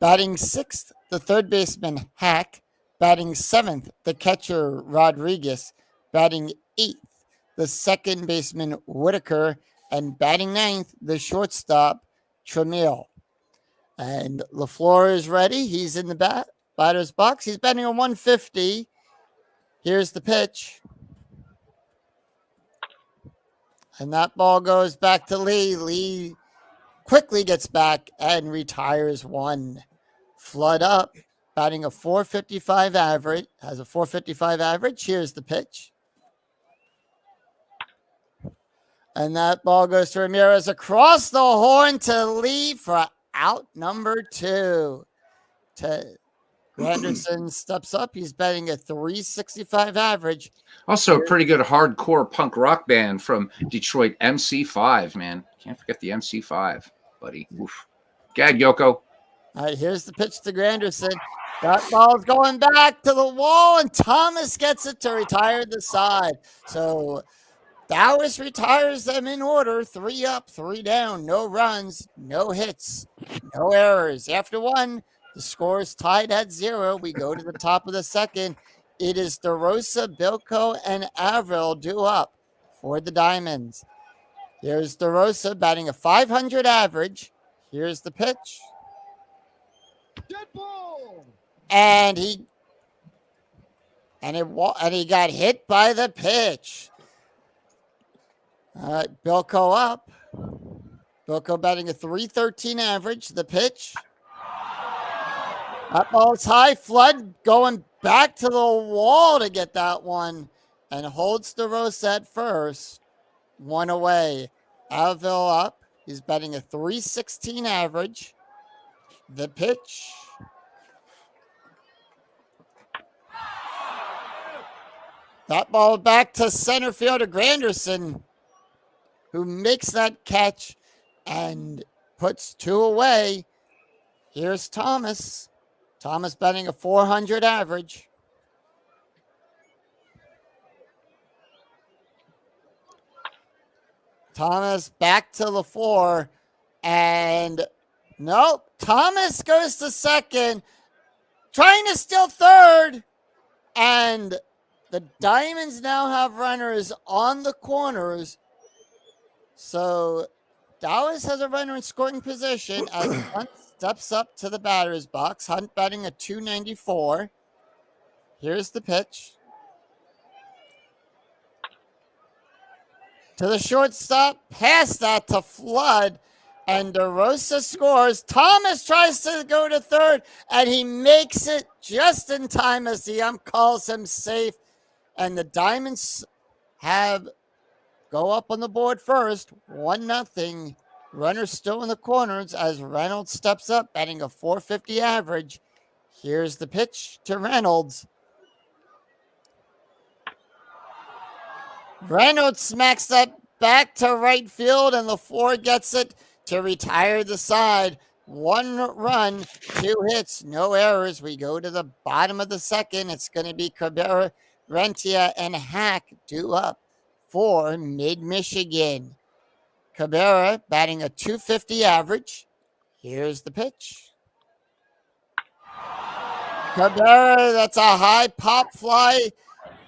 D: batting sixth, the third baseman Hack. Batting seventh, the catcher Rodriguez. Batting eighth, the second baseman Whitaker, and batting ninth, the shortstop Tramiel. And LaFleur is ready. He's in the batter's box. He's batting a .150. Here's the pitch. And that ball goes back to Lee. Lee quickly gets back and retires 1. Flood up, batting a .455 average, has a .455 average. Here's the pitch. And that ball goes to Ramirez across the horn to Lee for out number 2. Granderson steps up. He's batting a .365 average.
A: Also, a pretty good hardcore punk rock band from Detroit, MC5, man. Can't forget the MC5, buddy. Oof. Gag, Yoko.
D: All right, here's the pitch to Granderson. That ball's going back to the wall, and Thomas gets it to retire the side. So Dallas retires them in order. 3 up, 3 down. No runs, no hits, no errors. After 1, the score is tied at 0. We go to the top of the second. It is DeRosa, Bilko, and Avril due up for the Diamonds. Here's DeRosa batting a .500 average. Here's the pitch. And he got hit by the pitch. Bilko up. Bilko batting a .313 average. The pitch. That ball's high. Flood going back to the wall to get that one, and holds DeRosa at first. 1 away. Alville up. He's batting a .316 average. The pitch. That ball back to center fielder Granderson, who makes that catch and puts 2 away. Here's Thomas. Thomas batting a .400 average. Thomas back to the 4, and nope. Thomas goes to second, trying to steal third, and the Diamonds now have runners on the corners. So Dallas has a runner in scoring position as Hunt steps up to the batter's box. Hunt batting a .294. Here's the pitch. To the shortstop, past that to Flood, and DeRosa scores. Thomas tries to go to third, and he makes it just in time as the ump calls him safe. And the Diamonds go up on the board first, 1-0. Runner still in the corners as Reynolds steps up, batting a .450 average. Here's the pitch to Reynolds. Reynolds smacks that back to right field, and the 4 gets it to retire the side. 1 run, 2 hits, no errors. We go to the bottom of the second. It's going to be Cabrera, Rentia, and Hack due up for Mid-Michigan. Cabrera batting a .250 average. Here's the pitch. Cabrera, that's a high pop fly.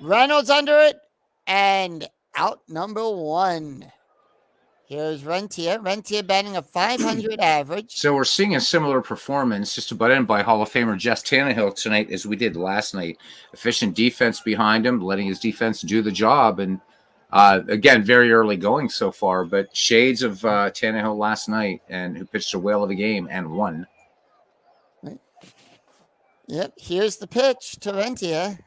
D: Reynolds under it, and out number 1. Here's Rentia. Rentia batting a .500 average.
A: So we're seeing a similar performance, just about in by Hall of Famer Jess Tannehill tonight as we did last night. Efficient defense behind him, letting his defense do the job. And again, very early going so far, but shades of Tannehill last night, and who pitched a whale of a game and won.
D: Yep, here's the pitch to Rentia.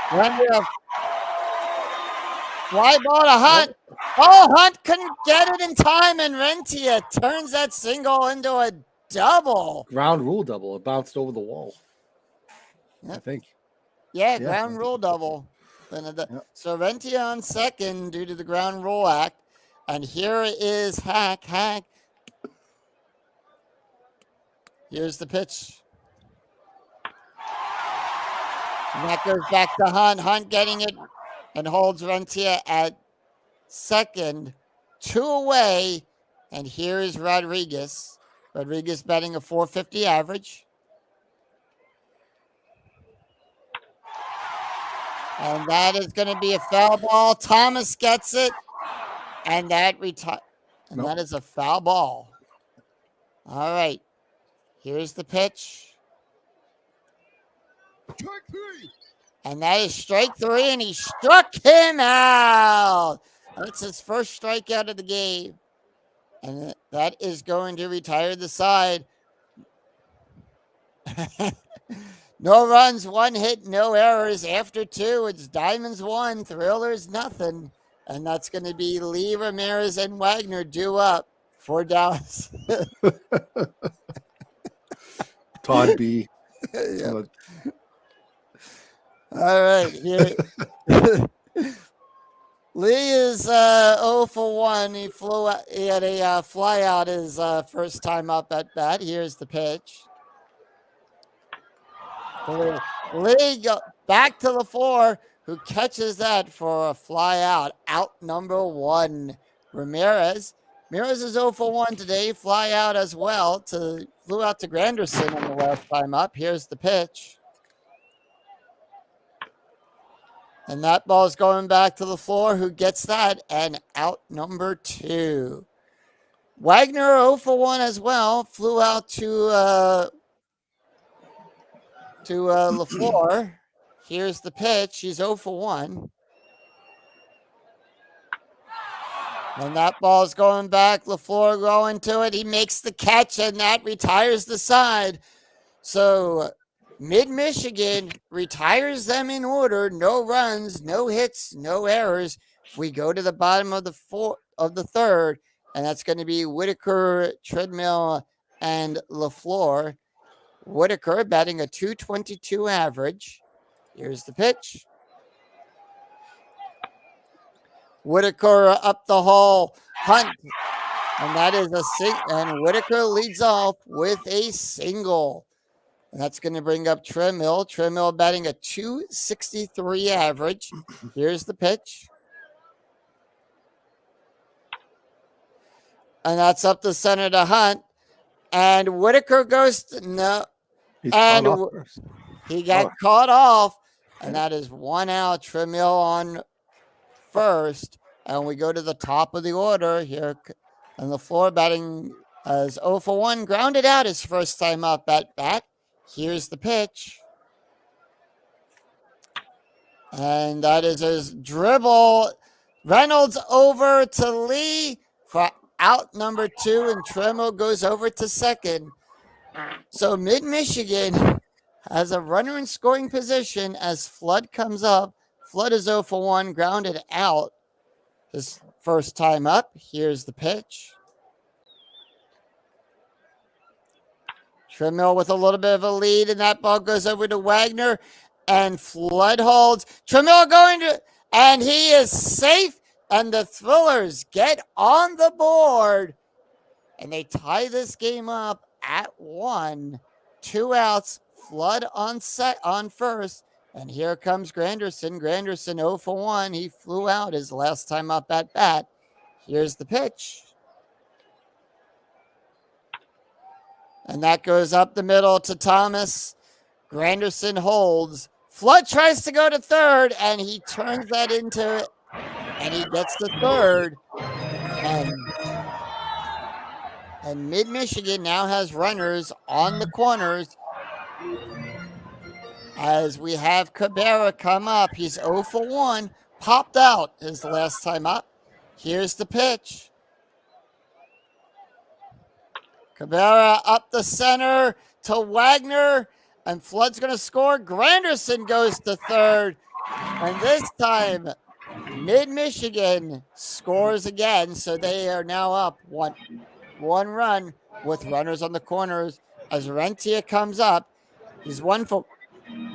D: Rentia. Fly ball to Hunt. Oh, Hunt couldn't get it in time, and Rentia turns that single into a double.
C: Ground rule double. It bounced over the wall.
D: Yep.
C: I think.
D: Yeah, ground rule double. Yep. So Rentia on second due to the ground rule act. And here is Hack. Here's the pitch. And that goes back to Hunt. Hunt getting it and holds Rentia at second. 2 away. And here is Rodriguez. Rodriguez batting a .450 average. And that is going to be a foul ball. Thomas gets it. And that that is a foul ball. All right. Here's the pitch.
E: Strike 3.
D: And that is strike 3, and he struck him out. That's his first strikeout of the game. And that is going to retire the side. No runs, 1 hit, no errors. After 2, it's Diamonds 1, Thrillers nothing. And that's going to be Lee, Ramirez, and Wagner due up for Dallas.
C: Todd B.
D: Yep. All right. Here. Lee is 0 for 1. He flew out, he had a fly out his first time up at bat. Here's the pitch. Lee back to the floor, who catches that for a fly out number 1. Ramirez is 0 for 1 today. Fly out as well. Flew out to Granderson on the last time up. Here's the pitch. And that ball's going back to the floor. Who gets that? And out number 2. Wagner 0 for 1 as well. Flew out to LaFleur. Here's the pitch. He's 0 for 1. And that ball's going back. LaFleur going to it. He makes the catch, and that retires the side. So Mid-Michigan retires them in order. No runs, no hits, no errors. We go to the bottom of the third, and that's going to be Whitaker, Treadmill, and LaFleur. Whitaker batting a .222 average. Here's the pitch. Whitaker up the hole, Hunt, and that is and Whitaker leads off with a single. And that's going to bring up Treadmill. Treadmill batting a .263 average. Here's the pitch. And that's up the center to Hunt. And Whitaker goes to, no. And he got caught off. And that is 1 out. Treadmill on first. And we go to the top of the order here. And LaFleur batting as 0 for 1. Grounded out his first time up at bat. Here's the pitch. And that is his dribble. Reynolds over to Lee for out number 2, and Tremo goes over to second. So Mid-Michigan has a runner in scoring position as Flood comes up. Flood is 0 for 1, grounded out his first time up. Here's the pitch. Tremill with a little bit of a lead, and that ball goes over to Wagner, and Flood holds. Tremill going to, and he is safe, and the Thrillers get on the board, and they tie this game up at 1. 2 outs, Flood on first, and here comes Granderson. Granderson 0 for 1. He flew out his last time up at bat. Here's the pitch. And that goes up the middle to Thomas. Granderson holds. Flood tries to go to third, and he turns that into it, and he gets to third. And Mid-Michigan now has runners on the corners as we have Cabrera come up. He's 0 for 1, popped out his last time up. Here's the pitch. Cabrera up the center to Wagner, and Flood's going to score. Granderson goes to third, and this time Mid-Michigan scores again, so they are now up one run with runners on the corners as Rentia comes up. He's 1 for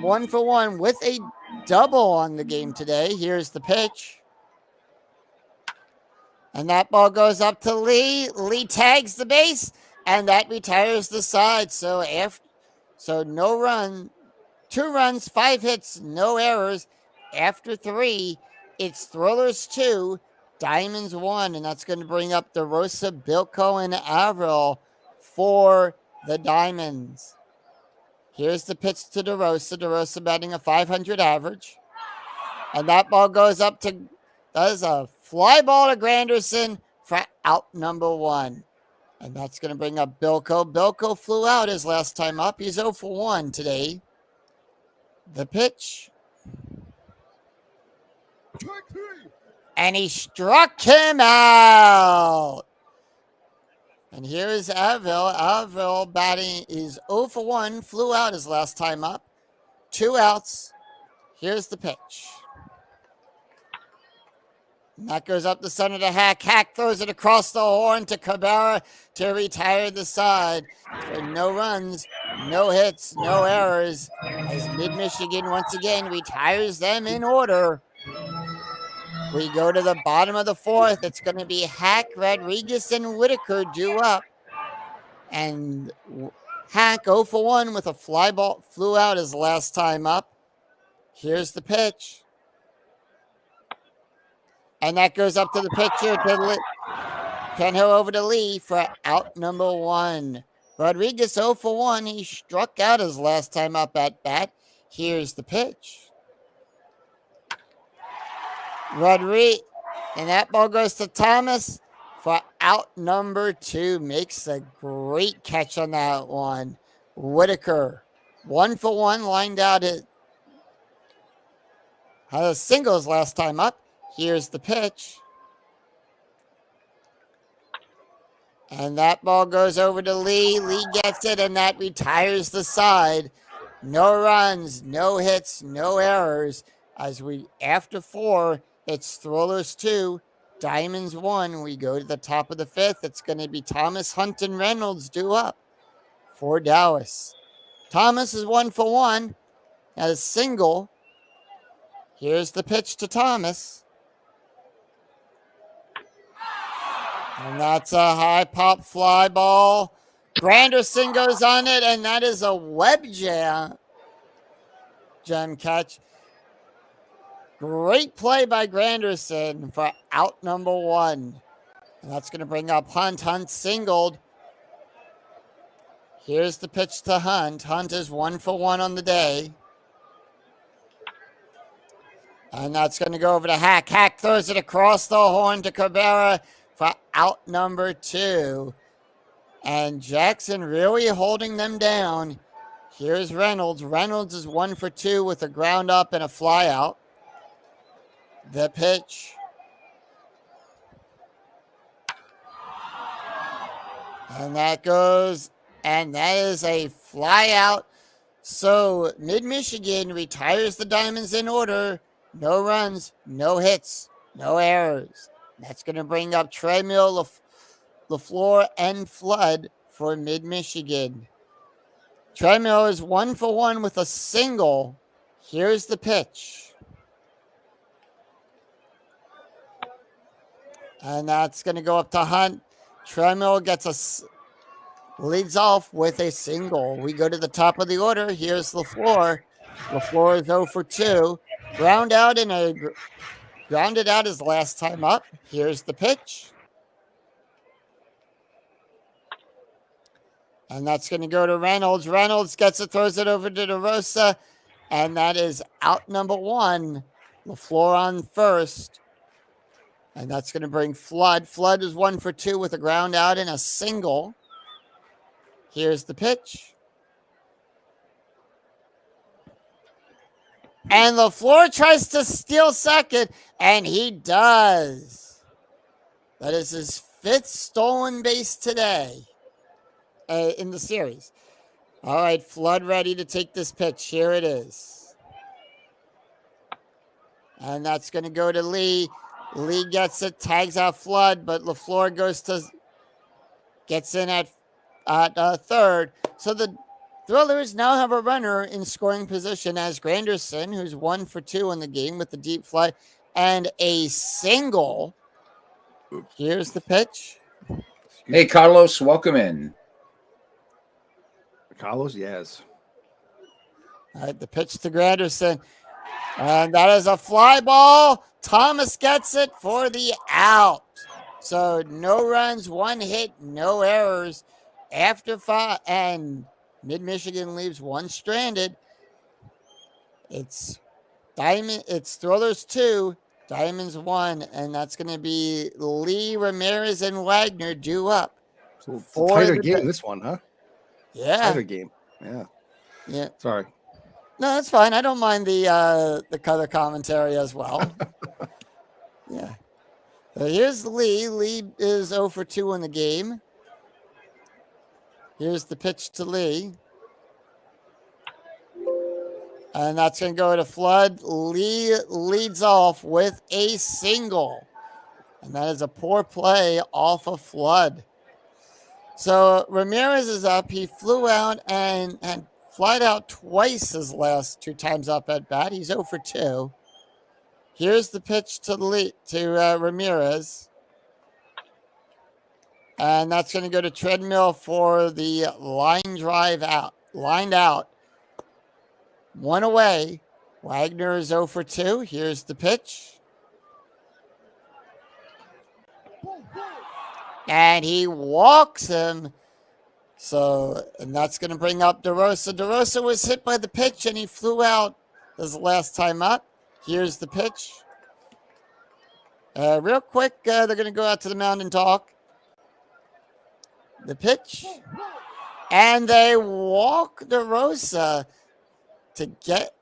D: 1 with a double on the game today. Here's the pitch. And that ball goes up to Lee. Lee tags the base, and that retires the side. So no run, 2 runs, 5 hits, no errors. After 3, it's Thrillers 2, Diamonds 1, and that's going to bring up DeRosa, Bilko, and Avril for the Diamonds. Here's the pitch to DeRosa. DeRosa batting a .500 average. And that ball goes up to, that is a fly ball to Granderson for out number 1. And that's going to bring up Bilko. Bilko flew out his last time up. He's 0 for 1 today. The pitch. And he struck him out. And here is Avil. Avil batting is 0 for 1. Flew out his last time up. 2 outs. Here's the pitch. And that goes up the center to Hack. Hack throws it across the horn to Cabrera to retire the side. So no runs, no hits, no errors. As Mid-Michigan once again retires them in order. We go to the bottom of the fourth. It's going to be Hack, Rodriguez, and Whitaker due up. And Hack 0 for 1 with a fly ball, flew out his last time up. Here's the pitch. And that goes up to the pitcher. Penhill over to Lee for out number 1. Rodriguez 0 for 1. He struck out his last time up at bat. Here's the pitch. Rodriguez, and that ball goes to Thomas for out number 2. Makes a great catch on that one. Whitaker 1 for 1, lined out it. Had a singles last time up. Here's the pitch. And that ball goes over to Lee. Lee gets it, and that retires the side. No runs, no hits, no errors. As we, after 4, it's Thrillers 2, Diamonds 1. We go to the top of the 5th. It's going to be Thomas, Hunt, and Reynolds due up for Dallas. Thomas is 1 for 1. At a single. Here's the pitch to Thomas. And that's a high pop fly ball. Granderson goes on it, and that is a web gem catch. Great play by Granderson for out number 1. And that's going to bring up Hunt. Hunt singled. Here's the pitch to Hunt. Hunt is 1 for 1 on the day. And that's going to go over to Hack. Hack throws it across the horn to Cabrera for out number 2. And Jackson really holding them down. Here's Reynolds. Reynolds is 1 for 2 with a ground up and a fly out. The pitch. And that goes, and that is a fly out. So Mid-Michigan retires the Diamonds in order. No runs, no hits, no errors. That's going to bring up Tremill, LaFleur, and Flood for Mid-Michigan. Tremill is 1 for 1 with a single. Here's the pitch. And that's going to go up to Hunt. Tremill leads off with a single. We go to the top of the order. Here's LaFleur. LaFleur is 0 for 2. Grounded out his last time up. Here's the pitch. And that's going to go to Reynolds. Reynolds gets it, throws it over to DeRosa. And that is out number 1. LaFleur on first. And that's going to bring Flood. Flood is 1 for 2 with a ground out and a single. Here's the pitch. And LaFleur tries to steal second, and he does. That is his 5th stolen base today in the series. All right, Flood ready to take this pitch. Here it is. And that's going to go to Lee. Lee gets it, tags out Flood, but LaFleur gets in at third. So the Thrillers now have a runner in scoring position as Granderson, who's 1 for 2 in the game with the deep fly and a single. Here's the pitch.
A: Hey, Carlos, welcome in.
C: Carlos, yes.
D: All right, the pitch to Granderson. And that is a fly ball. Thomas gets it for the out. So no runs, 1 hit, no errors after 5. And Mid-Michigan leaves 1 stranded. It's Thrillers 2, Diamonds 1, and that's going to be Lee, Ramirez, and Wagner due up.
C: So it's a tighter game, this one, huh?
D: Yeah.
C: Tighter game. Yeah.
D: Yeah.
C: Sorry.
D: No, that's fine. I don't mind the color commentary as well. Yeah. So here's Lee. Lee is 0 for 2 in the game. Here's the pitch to Lee. And that's going to go to Flood. Lee leads off with a single. And that is a poor play off of Flood. So Ramirez is up. He flew out and flied out twice his last 2 times up at bat. He's 0 for 2. Here's the pitch to Ramirez. And that's going to go to Treadmill for the lined out. One away. Wagner is 0 for 2. Here's the pitch. And he walks him. And that's going to bring up DeRosa. DeRosa was hit by the pitch and he flew out his last time up. Here's the pitch. Real quick, they're going to go out to the mound and talk. The pitch. And they walk DeRosa to get.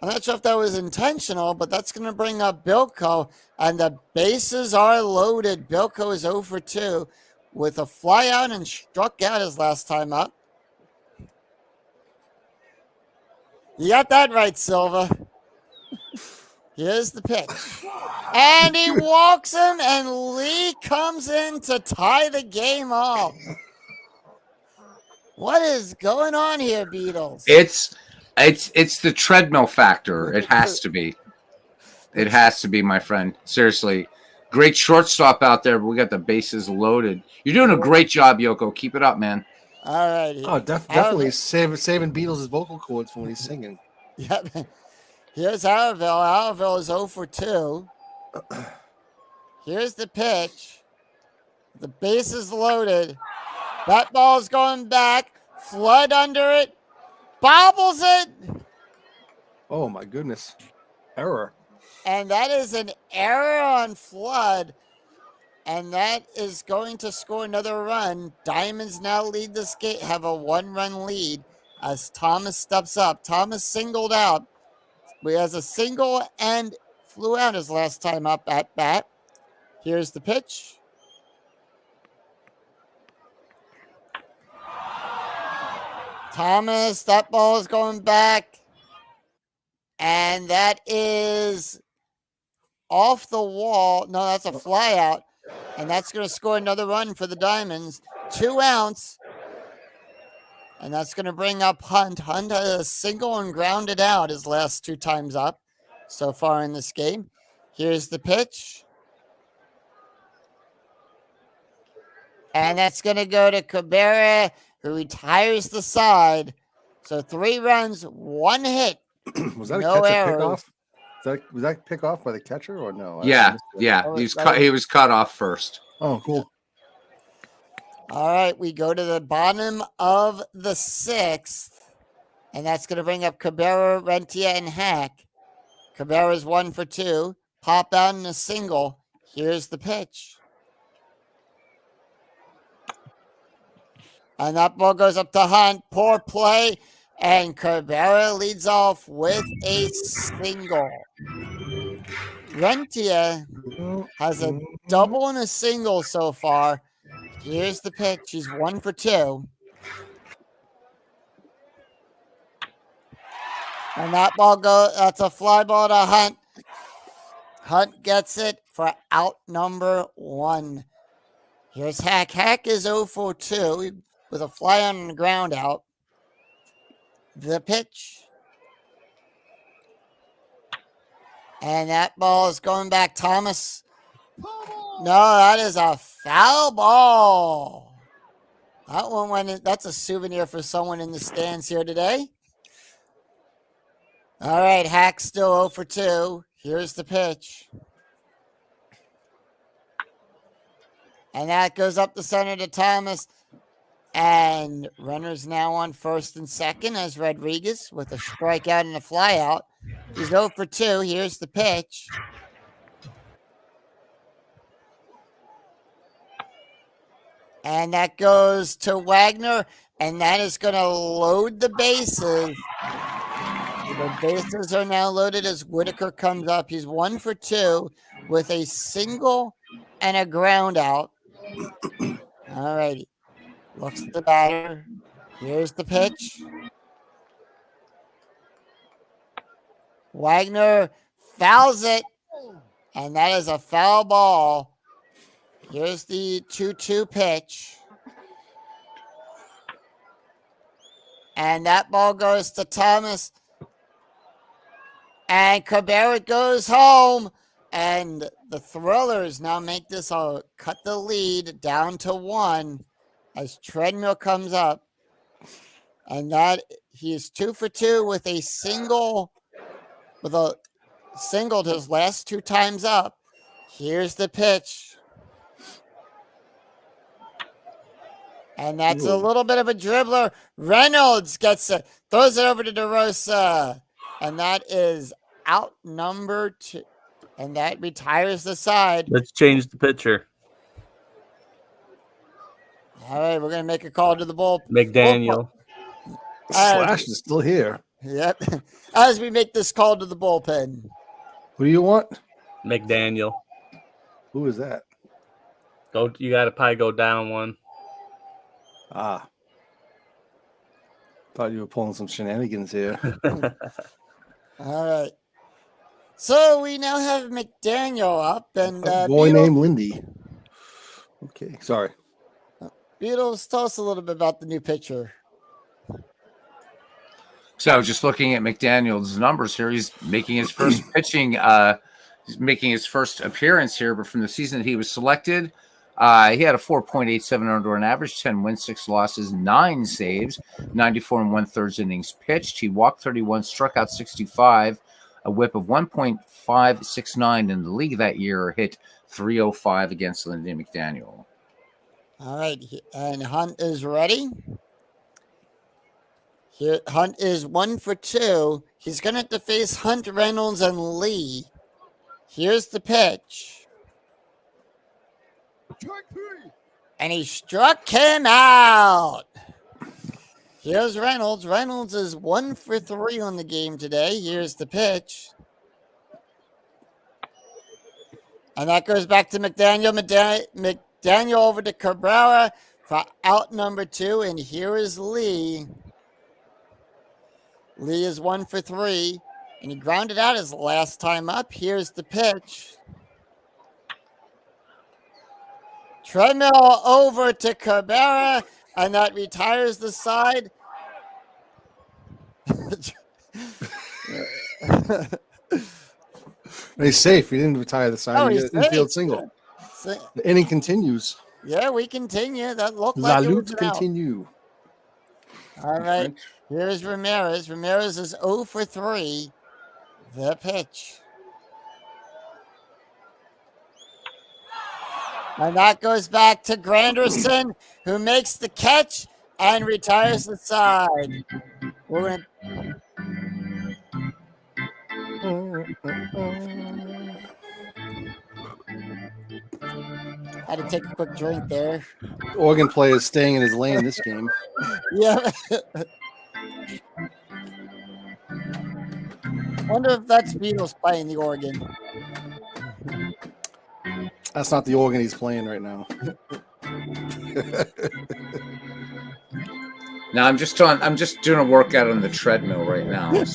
D: I'm not sure if that was intentional, but that's going to bring up Bilko. And the bases are loaded. Bilko is 0 for 2 with a fly out and struck out his last time up. You got that right, Silva. Here's the pitch. And he walks him, and Lee comes in to tie the game off. What is going on here, Beatles?
A: It's the treadmill factor. It has to be. It has to be, my friend. Seriously. Great shortstop out there, but we got the bases loaded. You're doing a great job, Yoko. Keep it up, man.
D: All righty.
C: Oh, definitely saving Beatles' vocal cords from when he's singing.
D: Yep. Here's Harville. Harville is 0 for 2. Here's the pitch. The base is loaded. That ball's going back. Flood under it. Bobbles it.
C: Oh, my goodness. Error.
D: And that is an error on Flood. And that is going to score another run. Diamonds now lead this game, have a 1-run lead as Thomas steps up. Thomas singled out. He has a single and flew out his last time up at bat. Here's the pitch. Thomas, that ball is going back. And that is off the wall. No, that's a fly out. And that's going to score another run for the Diamonds. 2 outs. And that's going to bring up Hunt. Hunt had a single and grounded out his last 2 times up so far in this game. Here's the pitch. And that's going to go to Cabrera, who retires the side. So 3 runs, 1 hit.
C: Was that
D: No
C: a catcher
D: errors.
C: pickoff? Was that pick off by the catcher or no?
A: Yeah.
D: That
A: He was cut off first.
C: Oh, cool.
D: All right, we go to the bottom of the 6th. And that's going to bring up Cabrera, Rentia, and Hack. Cabrera's 1 for 2. Pop out in a single. Here's the pitch. And that ball goes up to Hunt. Poor play. And Cabrera leads off with a single. Rentia has a double and a single so far. Here's the pitch. He's 1 for 2. And that ball that's a fly ball to Hunt. Hunt gets it for out number 1. Here's Hack. Hack is 0 for 2 with a fly on the ground out. The pitch. And that ball is going back. Thomas. No, that is a foul ball. That one went in, that's a souvenir for someone in the stands here today. All right, Hack still 0 for 2. Here's the pitch. And that goes up the center to Thomas. And runners now on first and second as Rodriguez with a strikeout and a flyout. He's 0 for 2. Here's the pitch. And that goes to Wagner. And that is going to load the bases. The bases are now loaded as Whitaker comes up. He's 1 for 2 with a single and a ground out. All righty. Looks at the batter. Here's the pitch. Wagner fouls it. And that is a foul ball. Here's the 2-2 pitch. And that ball goes to Thomas. And Cabrera goes home. And the Thrillers now make this cut the lead down to 1 as Treadmill comes up. And that he is 2 for 2 with a singled his last 2 times up. Here's the pitch. And that's a little bit of a dribbler. Reynolds gets it, throws it over to DeRosa. And that is out number 2. And that retires the side.
B: Let's change the pitcher.
D: All right, we're going to make a call to the bull.
B: McDaniel.
C: Slash is still here.
D: Yep. As we make this call to the bullpen.
C: Who do you want?
B: McDaniel.
C: Who is that?
B: You got to probably go down 1.
C: Ah. Thought you were pulling some shenanigans here.
D: All right. So we now have McDaniel up and
C: A boy named Lindy. Okay, sorry.
D: Beatles, tell us a little bit about the new pitcher.
A: So just looking at McDaniel's numbers here, he's making his first pitching. He's making his first appearance here, but from the season that he was selected, he had a 4.87 earned run average, 10 wins, 6 losses, 9 saves, 94 and 1/3 innings pitched. He walked 31, struck out 65, a whip of 1.569 in the league that year, hit .305 against Lindy McDaniel.
D: All right, and Hunt is ready. Here, Hunt is 1 for 2. He's going to have to face Hunt, Reynolds, and Lee. Here's the pitch. And he struck him out. Here's Reynolds. Reynolds is 1 for 3 on the game today. Here's the pitch. And that goes back to McDaniel. McDaniel over to Cabrera for out number 2. And here is Lee. Lee is 1 for 3. And he grounded out his last time up. Here's the pitch. Treadmill over to Cabrera. And that retires the side.
C: He's safe. He didn't retire the side.
D: Oh,
C: He
D: he's
C: did an infield
D: safe.
C: single. The inning continues.
D: Yeah, we continue. That looked
C: La
D: like it was
C: lutte
D: an out.
C: continue.
D: All right. Here's Ramirez. Ramirez is 0 for 3. The pitch. And that goes back to Granderson, who makes the catch and retires the side. We're gonna... Had to take a quick drink there.
C: Oregon player is staying in his lane this game.
D: Yeah. Wonder if that's Beatles playing the organ.
C: That's not the organ he's playing right now.
A: Now I'm just doing a workout on the treadmill right now.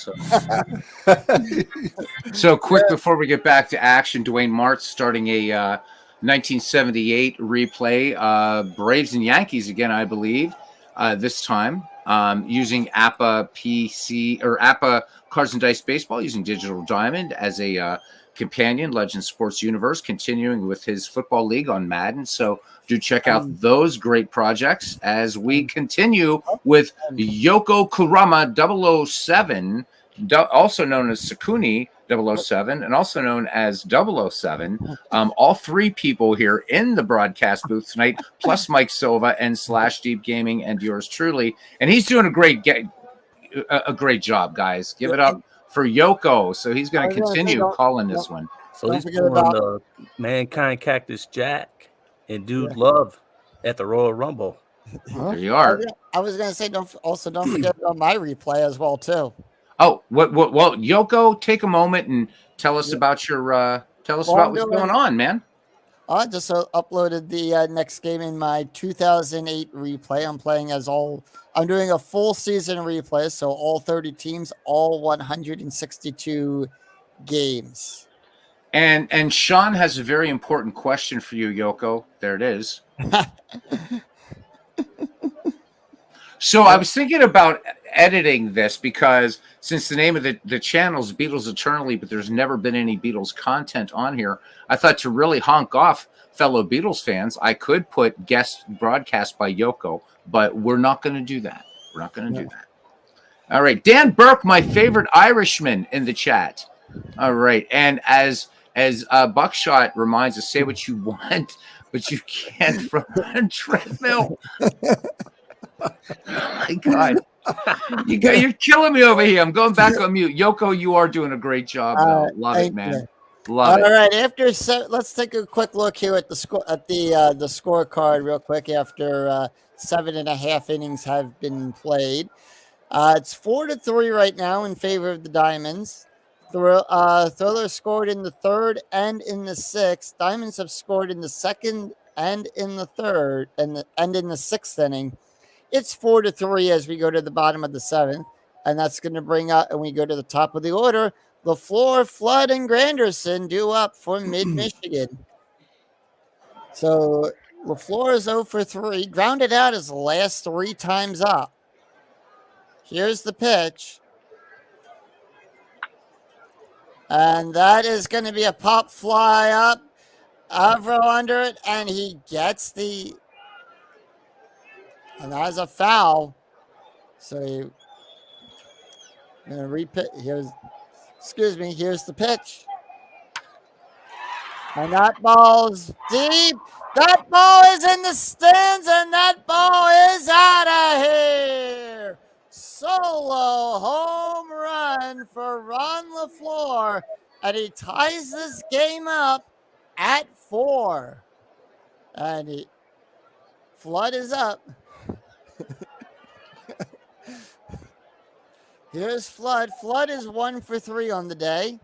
A: So quick before we get back to action, Dwayne Martz starting a 1978 replay, Braves and Yankees again, I believe, this time using APA PC or APA Cards and Dice Baseball, using Digital Diamond as a companion. Legend Sports Universe continuing with his football league on Madden. So do check out those great projects as we continue with Yoko Kurama 007, also known as Sakuni 007, and also known as 007. All 3 people here in the broadcast booth tonight, plus Mike Silva and Slash Deep Gaming and yours truly. And he's doing a great job, guys. Give it up for Yoko. So he's going to continue calling this one.
B: So he's pulling the Mankind Cactus Jack and Dude Love at the Royal Rumble.
A: There you are.
D: I was going to say, don't forget about my replay as well, too.
A: Oh, well, Yoko, take a moment and tell us about your tell us about what's going on, man.
D: I just uploaded the next game in my 2008 replay. I'm doing a full season replay, so all 30 teams, all 162 games.
A: And Sean has a very important question for you, Yoko. There it is. So I was thinking about editing this because since the name of the channel is Beatles Eternally, but there's never been any Beatles content on here, I thought to really honk off fellow Beatles fans, I could put guest broadcast by Yoko, but we're not going to do that. We're not going to do that. All right. Dan Burke, my favorite Irishman in the chat. All right. And as Buckshot reminds us, say what you want, but you can't from a treadmill. Oh my God. You're killing me over here. I'm going back on mute. Yoko, you are doing a great job. Love it, man. Love it.
D: All right. Let's take a quick look here at the score the scorecard real quick after 7.5 innings have been played. It's 4-3 right now in favor of the Diamonds. Thriller scored in the third and in the sixth. Diamonds have scored in the second and in the third and in the sixth inning. It's 4-3 as we go to the bottom of the seventh, and that's going to bring up, and we go to the top of the order. LaFleur, Flood, and Granderson due up for Mid-Michigan. So LaFleur is 0 for 3, grounded out his last 3 times up. Here's the pitch. And that is going to be a pop fly up. Avro under it, and he gets the... And that is a foul. So I'm going to repeat. Here's the pitch. And that ball's deep. That ball is in the stands, and that ball is out of here. Solo home run for Ron LaFleur, and he ties this game up at 4. And Flood is up. Here's Flood. Flood is 1 for 3 on the day.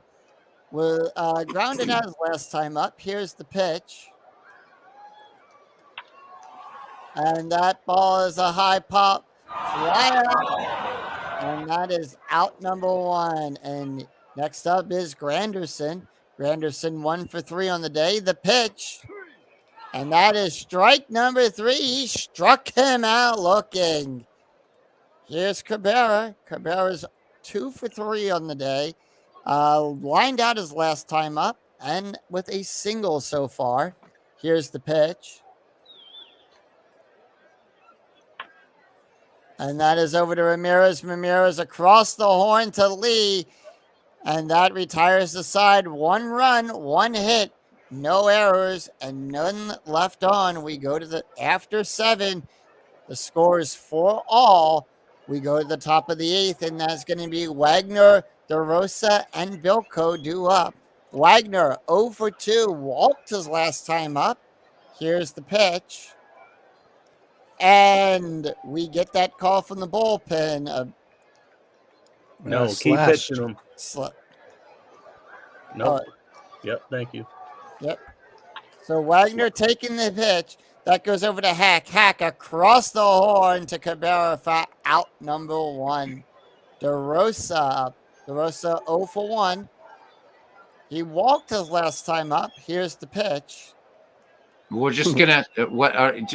D: With grounded out his last time up. Here's the pitch. And that ball is a high pop. Fly out. And that is out number 1. And next up is Granderson. Granderson 1 for 3 on the day. The pitch. And that is strike number 3. He struck him out looking. Here's Cabrera. Cabrera's 2 for 3 on the day. Lined out his last time up and with a single so far. Here's the pitch. And that is over to Ramirez. Ramirez across the horn to Lee. And that retires the side. 1 run, 1 hit, no errors, and none left on. We go to the after 7. The score is 4-all. We go to the top of the 8th, and that's going to be Wagner, DeRosa, and Bilko due up. Wagner 0 for 2, walked his last time up. Here's the pitch. And we get that call from the bullpen.
B: No, keep pitching them. No. Yep, thank you.
D: Yep. So Wagner taking the pitch. That goes over to Hack. Hack across the horn to Cabrera for out number 1. DeRosa up. DeRosa 0 for 1. He walked his last time up. Here's the pitch.
A: We're just gonna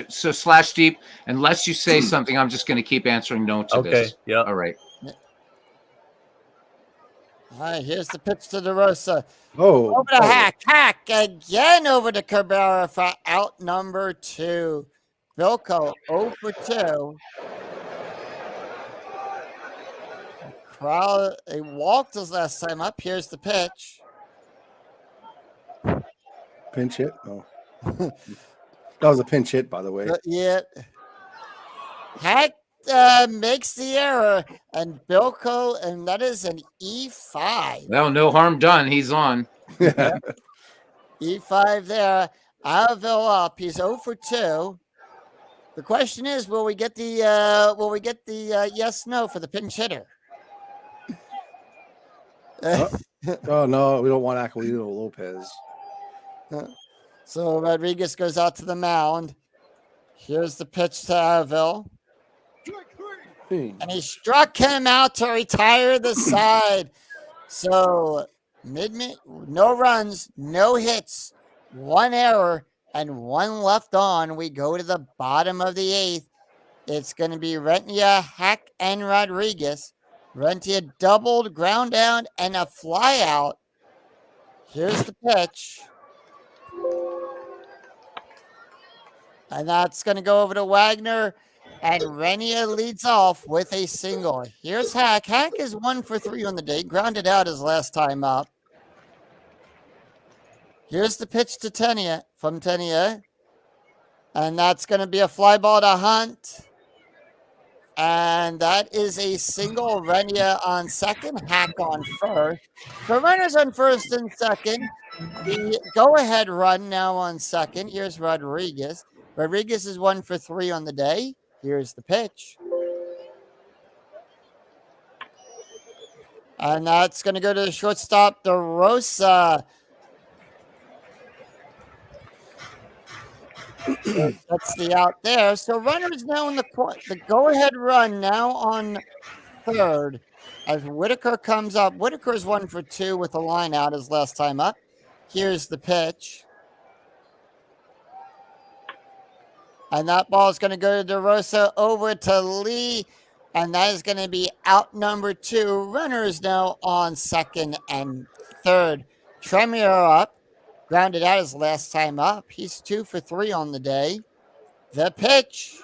A: so Slash Deep. Unless you say something, I'm just gonna keep answering no to this.
B: Okay. Yeah.
A: All right.
D: All right. Here's the pitch to DeRosa.
C: Oh,
D: Over to Hack. Hack again over to Cabrera for out number 2. Bilko 0 for 2. Crowd, he walked his last time up. Here's the pitch.
C: pinch hit. Oh, that was a pinch hit, by the way.
D: Yeah. Hack makes the error, and Bilko, and that is an E5.
A: Well, no harm done. He's on.
D: E5 there. Alville up. He's 0 for 2. The question is, will we get the yes no for the pinch hitter?
C: Oh no, we don't want Aquilino Lopez.
D: So Rodriguez goes out to the mound. Here's the pitch to Alville. And he struck him out to retire the side. So no runs, no hits, 1 error, and 1 left on. We go to the bottom of the 8th. It's going to be Rentia, Hack, and Rodriguez. Rentia doubled, ground down, and a fly out. Here's the pitch. And that's going to go over to Wagner. And Renia leads off with a single. Here's Hack. Hack is 1 for 3 on the day. Grounded out his last time up. Here's the pitch to Tenia from Tenia. And that's going to be a fly ball to Hunt. And that is a single. Renia on second, Hack on first. The runners on first and second. The go-ahead run now on second. Here's Rodriguez. Rodriguez is 1 for 3 on the day. Here's the pitch. And that's going to go to the shortstop, DeRosa. That's the out there. So runners now in the go-ahead run now on third as Whitaker comes up. Whitaker is 1 for 2 with a line out his last time up. Here's the pitch. And that ball is going to go to DeRosa over to Lee. And that is going to be out number 2. Runners now on second and third. Tremere up. Grounded out his last time up. He's 2 for 3 on the day. The pitch.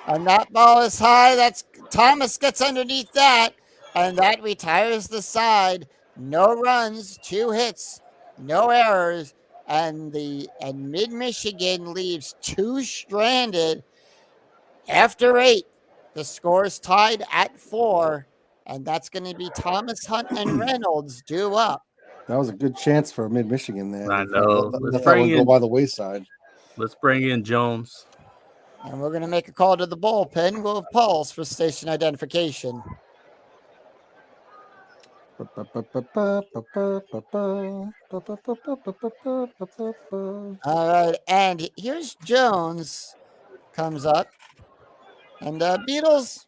D: And that ball is high. That's Thomas gets underneath that. And that retires the side. No runs, 2 hits, no errors. And Mid-Michigan leaves 2 stranded after 8. The score is tied at 4. And that's going to be Thomas, Hunt, and Reynolds due up.
C: That was a good chance for Mid-Michigan there.
B: I know.
C: Let that one go by the wayside.
B: Let's bring in Jones.
D: And we're going to make a call to the bullpen. We'll have Pauls for station identification. All right, and here's Jones comes up. And Beatles.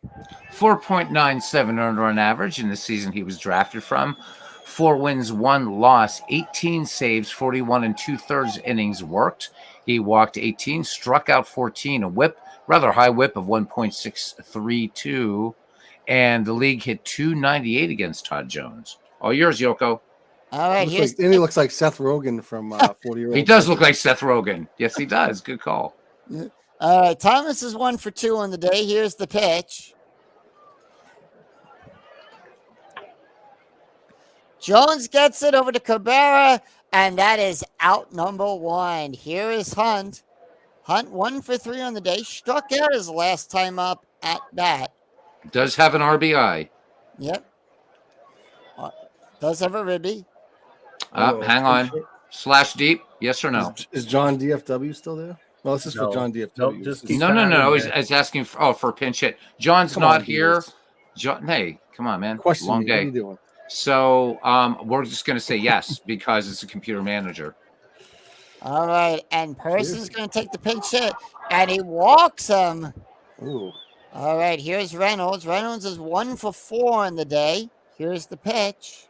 A: 4.97 earned run average in the season he was drafted from. 4 wins, 1 loss, 18 saves, 41 and 2/3 innings worked. He walked 18, struck out 14, a whip, rather high whip of 1.632. And the league hit 298 against Todd Jones. All yours, Yoko.
D: All right,
C: and he looks like Seth Rogen from 40-Year-Old.
A: He does look like Seth Rogen. Yes, he does. Good call.
D: All right, Thomas is 1 for 2 on the day. Here's the pitch. Jones gets it over to Cabrera, and that is out number 1. Here is Hunt. Hunt 1 for 3 on the day. Struck out his last time up at bat.
A: Does have an RBI.
D: Yep. Does have a ribby.
A: Hang on. Slash deep. Yes or no?
C: Is John DFW still there? Well, this is for John DFW.
B: Nope, just
A: No. He's asking for a pinch hit. John's not here. John, hey, come on, man.
C: Question
A: Long
C: me,
A: day.
C: What are you doing?
A: So we're just going to say yes because it's a computer manager.
D: All right, and Person's going to take the pinch hit, and he walks him.
C: Ooh.
D: All right, here's Reynolds. Reynolds is 1 for 4 on the day. Here's the pitch.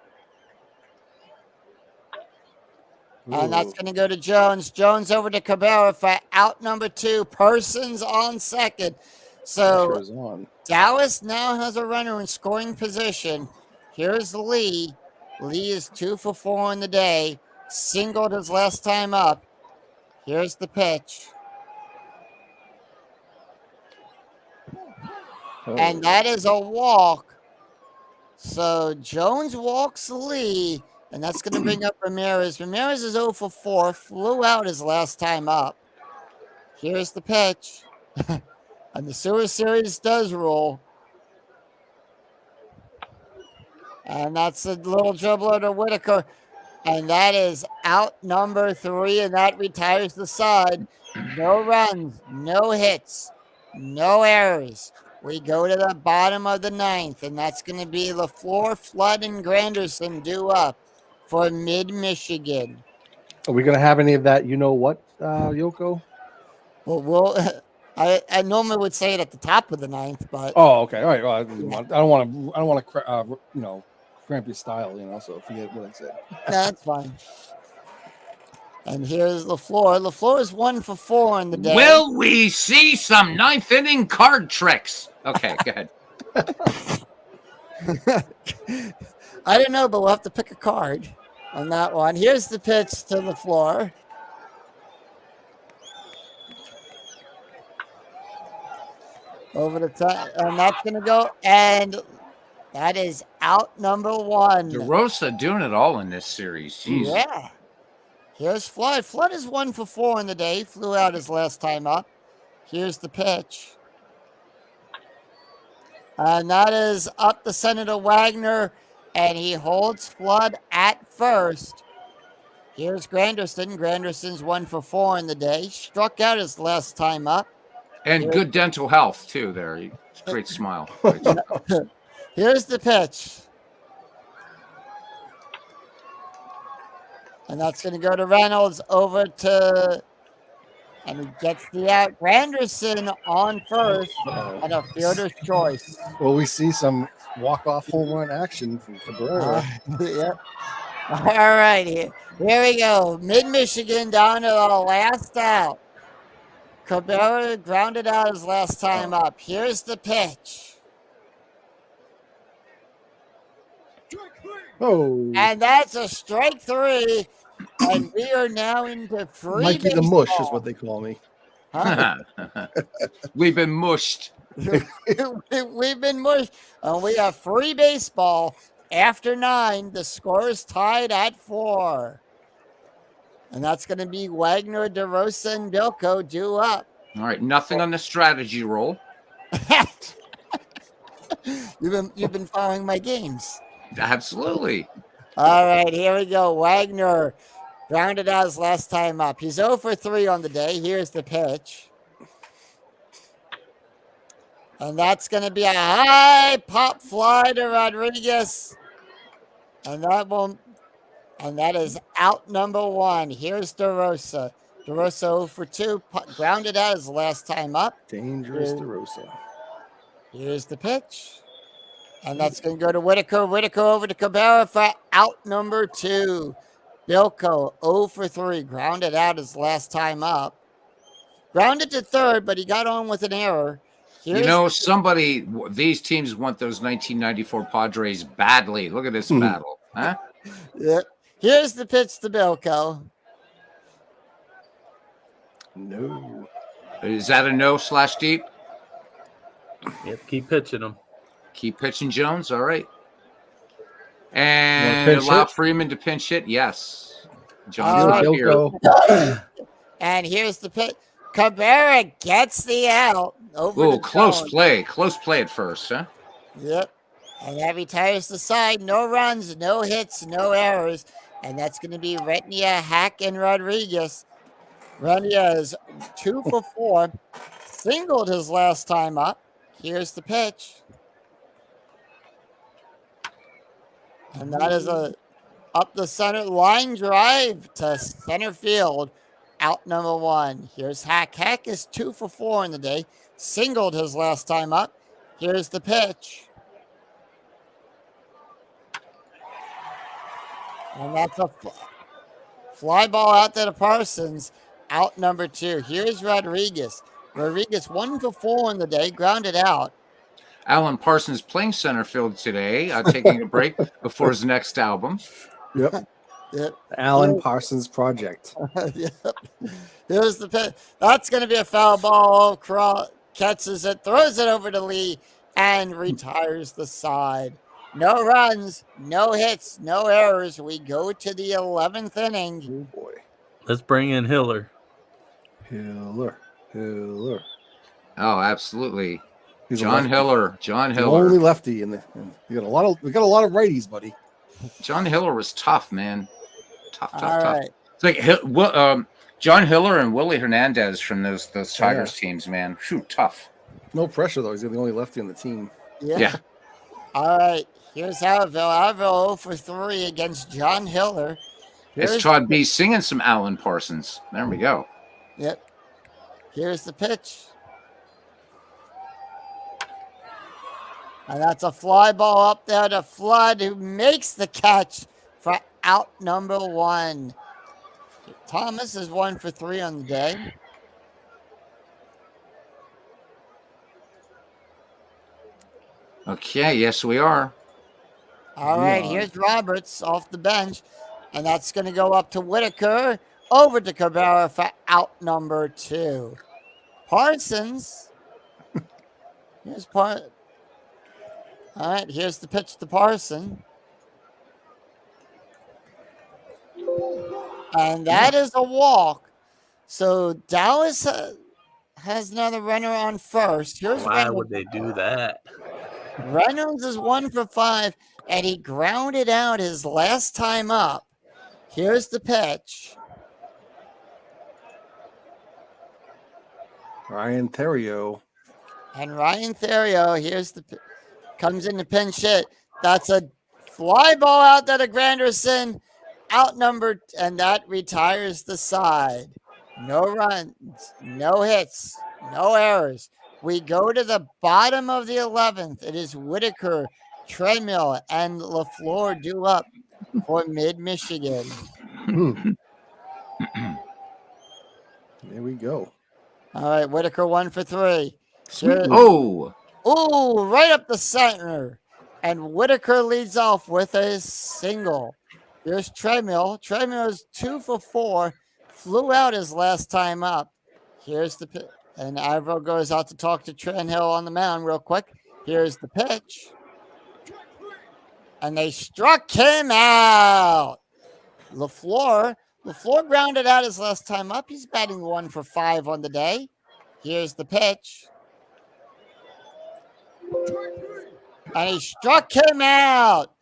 D: And that's going to go to Jones. Jones over to Cabrera for out number 2. Persons on second. So Dallas now has a runner in scoring position. Here's Lee. Lee is 2 for 4 on the day. Singled his last time up. Here's the pitch. And that is a walk. So Jones walks Lee. And that's going to bring up Ramirez. Ramirez is 0 for 4. Flew out his last time up. Here's the pitch. And the Sewer Series does roll. And that's a little dribbler to Whitaker. And that is out number 3. And that retires the side. No runs, no hits, no errors. We go to the bottom of the 9th. And that's going to be LaFleur, Flood, and Granderson due up for Mid-Michigan.
C: Are we going to have any of that? You know what, Yoko?
D: Well, I normally would say it at the top of the 9th, but
C: Okay, all right. Well, I don't want to, cramp your style. So forget what I said.
D: that's fine. And here's LaFleur. LaFleur is 1 for 4 in the day.
A: Will we see some ninth inning card tricks? Okay, go ahead.
D: I don't know, but we'll have to pick a card on that one. Here's the pitch to LaFleur. Over the top, and that's going to go, and that is out number 1.
A: DeRosa doing it all in this series. Jeez.
D: Yeah. Here's Flood. Flood is 1 for 4 in the day. Flew out his last time up. Here's the pitch. And that is up the center to Wagner, and he holds Flood at first. Here's Granderson. Granderson's 1 for 4 in the day. Struck out his last time up.
A: And good dental health, too, there. Great smile. Great smile.
D: Here's the pitch. And that's going to go to Reynolds over to, and he gets the out. Granderson on first and a fielder's choice.
C: Well, we see some walk-off home run action from Cabrera.
D: Yep. All right, here we go. Mid-Michigan down to the last out. Cabrera grounded out his last time up. Here's the pitch.
C: Oh,
D: And that's a strike 3. And we are now into free
C: Mikey the
D: baseball.
C: Mush is what they call me.
D: Huh?
A: We've been mushed.
D: We've been mushed. And we have free baseball after 9. The score is tied at 4. And that's going to be Wagner, DeRosa, and Bilko due up.
A: All right, nothing on the strategy roll.
D: You've been following my games.
A: Absolutely.
D: All right, here we go. Wagner grounded out his last time up. He's 0 for 3 on the day. Here's the pitch. And that's going to be a high pop fly to Rodriguez. And that is out number 1. Here's DeRosa. DeRosa 0 for 2. Grounded out his last time up.
C: Dangerous DeRosa.
D: Here's the pitch. And that's going to go to Whitaker. Whitaker over to Cabrera for out number 2. Bilko 0 for 3. Grounded out his last time up. Grounded to third, but he got on with an error. Here's
A: these teams want those 1994 Padres badly. Look at this battle. Huh?
D: Yep. Here's the pitch to Bilko.
C: No.
A: Is that a no/deep?
B: Yep, keep pitching them.
A: Keep pitching Jones. All right.
C: You
A: And
C: wanna pinch
A: allow
C: hit?
A: Freeman to pinch hit. Yes.
D: All
A: Jones
D: right.
A: up here.
C: Bilko.
D: And here's the pitch. Cabrera gets the out. Over
A: Oh,
D: to
A: close
D: Jones.
A: play. Close play at first, huh?
D: Yep. And that retires the side. No runs, no hits, no errors. And that's going to be Retnia, Hack, and Rodriguez. Retnia is 2 for 4. Singled his last time up. Here's the pitch. And that is a up the center line drive to center field. Out number 1. Here's Hack. Hack is 2 for 4 in the day. Singled his last time up. Here's the pitch. And that's a fly ball out there to Parsons. Out number 2. Here's Rodriguez. Rodriguez 1 for 4 in the day. Grounded out.
A: Alan Parsons playing center field today, taking a break before his next album.
C: Yep.
D: Yep.
C: Alan Parsons Project.
D: Yep. Here's the pitch. That's going to be a foul ball. Catches it, throws it over to Lee, and retires the side. No runs, no hits, no errors. We go to the 11th inning.
C: Oh boy.
B: Let's bring in Hiller.
C: Hiller.
A: Oh, absolutely.
C: He's a
A: John
C: lefty.
A: Hiller. John
C: The only
A: Hiller.
C: lefty in the. We got a lot of righties, buddy.
A: John Hiller was tough, man. Tough.
D: All
A: tough.
D: right.
A: It's like John Hiller and Willie Hernandez from those Tigers teams, man. Phew, tough.
C: No pressure though. He's the only lefty on the team.
A: Yeah.
D: All right. Here's Harville. Harville 0 for 3 against John Hiller.
A: It's
D: Here's
A: Todd B singing some Alan Parsons. There we go.
D: Yep. Here's the pitch. And that's a fly ball up there to Flood, who makes the catch for out number 1. Thomas is 1 for 3 on the day.
A: Okay, yes, we are.
D: All right,
C: Leon.
D: here's Roberts off the bench, and that's going to go up to Whitaker, over to Cabrera for out number 2. Parsons. All right, here's the pitch to Parson. And that is a walk. So Dallas has another runner on first. Here's
B: Why
D: Reynolds.
B: would they do that?
D: Reynolds is 1 for 5, and he grounded out his last time up. Here's the pitch.
C: Ryan Theriot.
D: And Ryan Theriot, comes in the pinch hit. That's a fly ball out there to Granderson, outnumbered, and that retires the side. No runs, no hits, no errors. We go to the bottom of the 11th. It is Whitaker, Tremill, and LaFleur due up for Mid-Michigan.
C: There we go.
D: All right, Whitaker 1 for 3. Sure.
A: Oh,
D: Ooh, right up the center. And Whitaker leads off with a single. Here's Tremill. Tremill is 2 for 4. Flew out his last time up. Here's the pitch. And Ivor goes out to talk to Trenhill on the mound real quick. Here's the pitch. And they struck him out. LaFleur grounded out his last time up. He's batting 1 for 5 on the day. Here's the pitch. And he struck him out.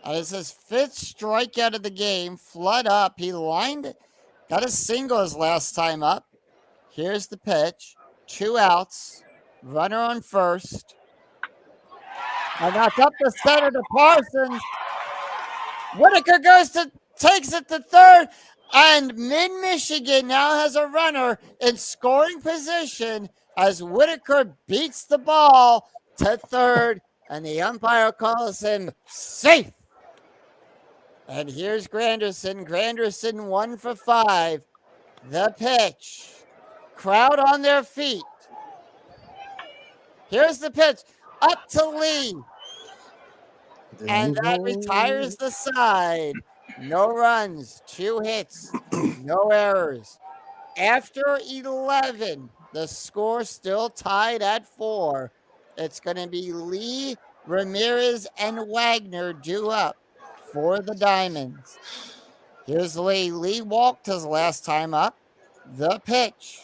D: It's his 5th strikeout of the game. Flood up. He got a single his last time up. Here's the pitch. 2 outs. Runner on first. And that's up the center to Parsons. Whitaker takes it to third. And Mid-Michigan now has a runner in scoring position as Whitaker beats the ball to third, and the umpire calls him safe. And here's Granderson. Granderson 1 for 5. The pitch. Crowd on their feet. Here's the pitch. Up to Lee. And that retires the side. No runs, 2 hits, no errors. After 11, the score still tied at 4. It's going to be Lee, Ramirez, and Wagner due up for the Diamonds. Here's Lee. Lee walked his last time up. The pitch.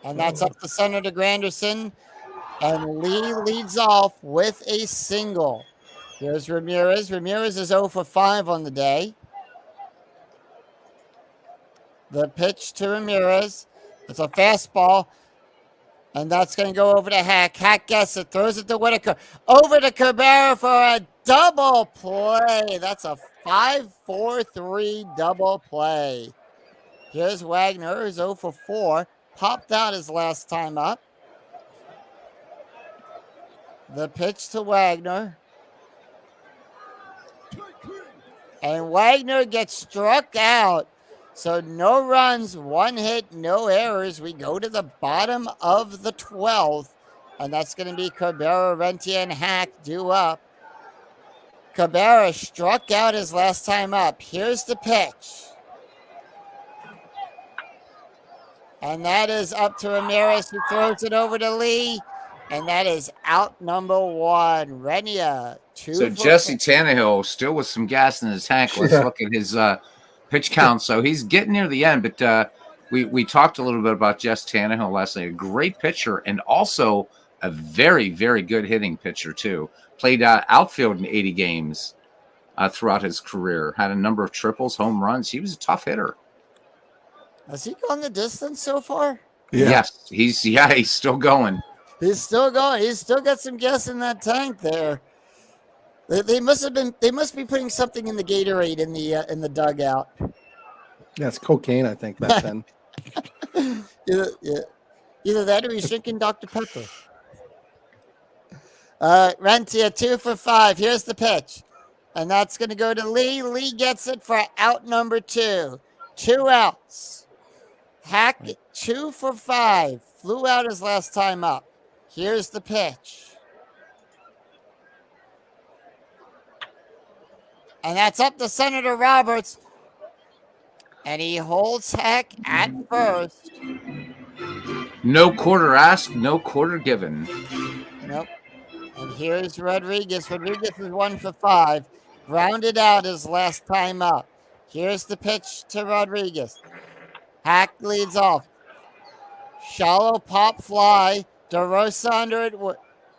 D: And that's up the center to Granderson. And Lee leads off with a single. Here's Ramirez. Ramirez is 0 for 5 on the day. The pitch to Ramirez. It's a fastball. And that's going to go over to Hack. Hack gets it. Throws it to Whitaker. Over to Cabrera for a double play. That's a 5-4-3 double play. Here's Wagner. He's 0 for 4. Popped out his last time up. The pitch to Wagner. And Wagner gets struck out. So no runs, 1 hit, no errors. We go to the bottom of the 12th. And that's going to be Cabrera, Rentia, and Hack due up. Cabrera struck out his last time up. Here's the pitch. And that is up to Ramirez, who throws it over to Lee. And that is out number 1. Renia, 2
A: so
D: for
A: Jesse Tannehill still with some gas in his tank. Let's look at his pitch count. So he's getting near the end, but we talked a little bit about Jess Tannehill last night. A great pitcher and also a very, very good hitting pitcher too. Played outfield in 80 games throughout his career. Had a number of triples, home runs. He was a tough hitter.
D: Has he gone the distance so far?
C: Yeah.
A: Yes, he's still going.
D: He's still going. He's still got some gas in that tank there. They must be putting something in the Gatorade in the dugout.
C: Yeah, it's cocaine, I think, back then.
D: Either that or he's drinking Dr. Pepper. Rentia, 2 for 5. Here's the pitch. And that's going to go to Lee. Lee gets it for out number 2. 2 outs. Hack 2 for 5. Flew out his last time up. Here's the pitch. And that's up to Senator Roberts. And he holds Hack at first.
A: No quarter asked, no quarter given.
D: Nope. And here's Rodriguez. Rodriguez is 1 for 5. Grounded out his last time up. Here's the pitch to Rodriguez. Hack leads off. Shallow pop fly. DeRosa under it.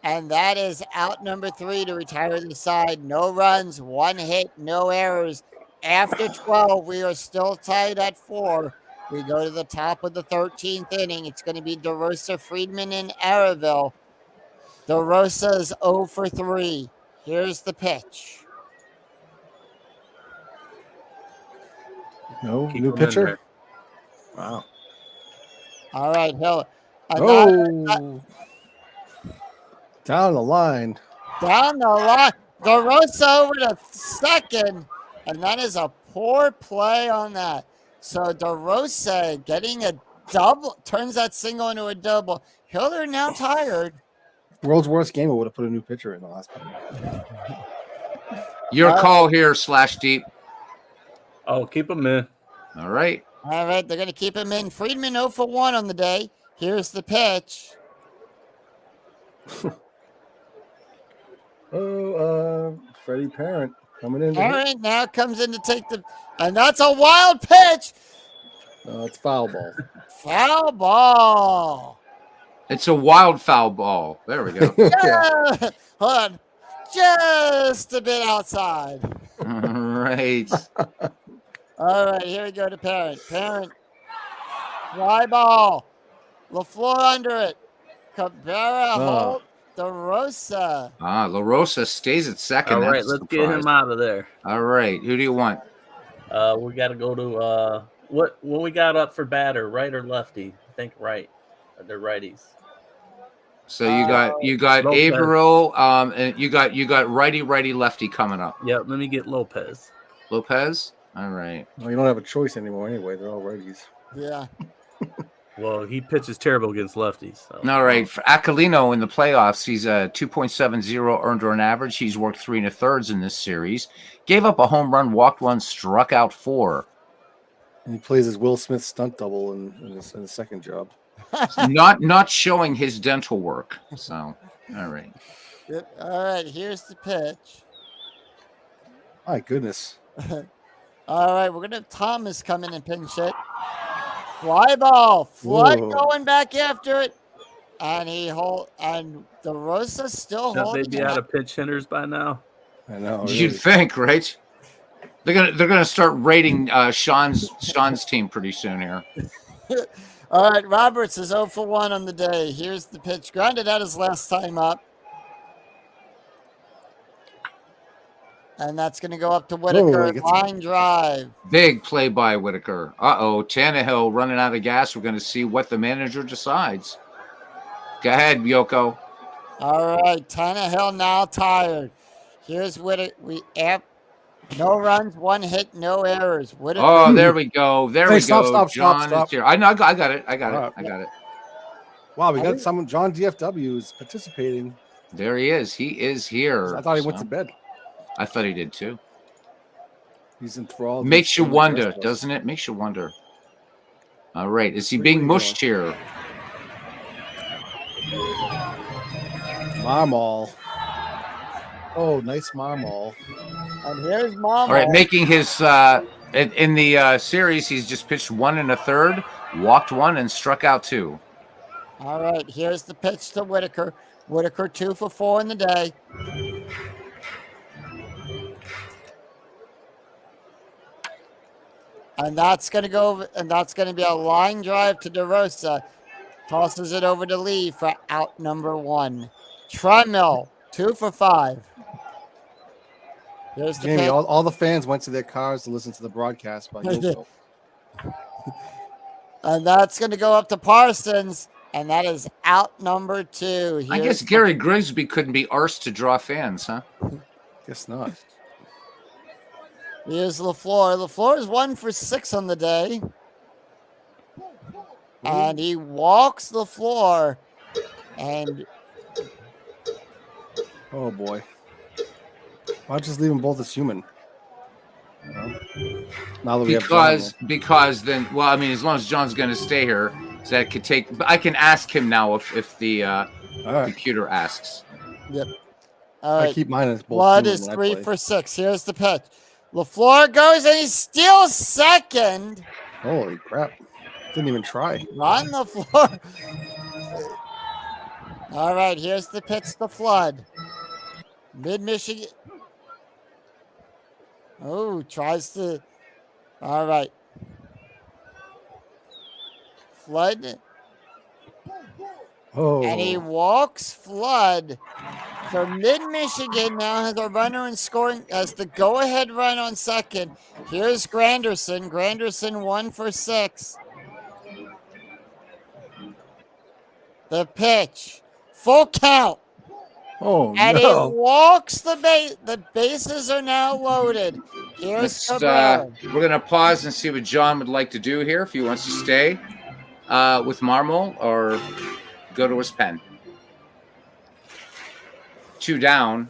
D: And that is out number 3 to retire the side. No runs, 1 hit, no errors. After 12, we are still tied at 4. We go to the top of the 13th inning. It's going to be DeRosa, Friedman, and Araville. DeRosa is 0 for 3. Here's the pitch.
C: No
B: Keep
C: new
B: him in
C: pitcher.
B: there.
C: Wow.
D: All right, Hill.
C: Oh, down the line.
D: Down the line. DeRosa over to second. And that is a poor play on that. So DeRosa getting a double, turns that single into a double. Hilder now tired.
C: World's worst game. I would have put a new pitcher in the last one.
A: Your call here, Slash Deep.
B: Oh, keep him in.
A: All right.
D: All right, they're going to keep him in. Friedman 0 for 1 on the day. Here's the pitch.
C: Freddie Parent coming in.
D: Parent now comes in to take the, and that's a wild pitch.
C: It's foul ball.
D: Foul ball.
A: It's a wild foul ball. There we go.
C: Yeah.
D: Hold on. Just a bit outside.
A: All right.
D: All right, here we go to Parent. Parent. Fly ball. LaFleur under it. Cabrera, Holt, DeRosa.
A: La Rosa stays at second.
B: All right,
A: That's a
B: let's get him
A: surprise.
B: out of there.
A: All right. Who do you want?
B: We got to go to what we got up for batter, right or lefty? I think right. They're righties.
A: So you got
B: Lopez.
A: Averill, and you got righty lefty coming up.
B: Yep. Let me get Lopez.
A: Lopez. All right.
C: Well, you don't have a choice anymore anyway. They're all righties.
D: Yeah.
B: Well, he pitches terrible against lefties. So.
A: All right. For Aquilino in the playoffs, he's a 2.70 earned run average. He's worked 3 1/3 in this series. Gave up a home run, walked 1, struck out 4.
C: And he plays his Will Smith stunt double in the second job.
A: not showing his dental work. So, all right.
D: Yep. All right, here's the pitch.
C: My goodness.
D: All right, we're going to have Thomas come in and pinch it. Fly ball. Flood
C: Whoa.
D: going back after it. And and DeRosa still
B: Shouldn't they
D: holding
B: be
D: it.
B: out of pinch hitters by now?
C: I know.
A: You'd
C: Really.
A: think, right? They're gonna start rating Sean's team pretty soon here.
D: All right, Roberts is 0 for 1 on the day. Here's the pitch. Grounded out his last time up. And that's going to go up to Whitaker.
C: he gets-
D: Line drive.
A: Big play by Whitaker. Tannehill running out of gas. We're going to see what the manager decides. Go ahead, Yoko.
D: All right, Tannehill now tired. Here's Whitaker. No runs, 1 hit, no errors. Whitaker.
A: Oh, there we go. There
C: Hey,
A: we
C: stop,
A: go.
C: stop,
A: John
C: stop.
A: is here. I know. I got it. I got it.
C: Wow, we got someone. John DFW is participating.
A: There he is. He is here.
C: I thought he went to bed.
A: I thought he did too.
C: He's enthralled.
A: Makes you
C: He's
A: wonder,
C: restless.
A: doesn't it? Makes you wonder. All right. Is he
C: Where
A: being
C: are you
A: mushed here?
C: Marmol. Oh, nice Marmol.
D: And here's Mama.
A: All right. Making his in the series, he's just pitched 1 1/3, walked 1, and struck out 2.
D: All right, here's the pitch to Whitaker. Whitaker 2 for 4 in the day. And that's going to go, and that's going to be a line drive to DeRosa. Tosses it over to Lee for out number 1. Tremill, 2 for 5. Here's the
C: Jamie,
D: pitch.
C: all the fans went to their cars to listen to the broadcast by Yoko.
D: And that's going to go up to Parsons. And that is out number 2.
A: I guess
D: Here's-
A: Gary Grigsby couldn't be arsed to draw fans, huh?
C: Guess not.
D: Here's LaFleur. LaFleur is 1 for 6 on the day. And he walks the floor. And
C: Oh boy. Why not just leave them both as human? You know? Now that we have John,
A: Because then, well, I mean, as long as John's going to stay here, so that could take. But I can ask him now if the
C: all right.
A: computer asks.
D: yep. All
C: I
D: right.
C: keep mine as both.
D: Blood
C: human
D: is
C: when I
D: 3
C: play.
D: for 6. Here's the pitch. LaFleur goes and he steals second.
C: Holy crap! Didn't even try.
D: On the floor. All right, here's the pitch to Flood. Mid-Michigan. Oh, tries to. All right. Flood.
C: Oh,
D: And he walks Flood. So Mid-Michigan now has a runner in scoring, has the go-ahead run on second. Here's Granderson. Granderson 1 for 6. The pitch. Full count.
C: oh
D: And
C: no!
D: he walks the base. The bases are now loaded. Here's Cabrera.
A: We're going to pause and see what John would like to do here. If he wants to stay with Marmol or go to his pen. 2 down.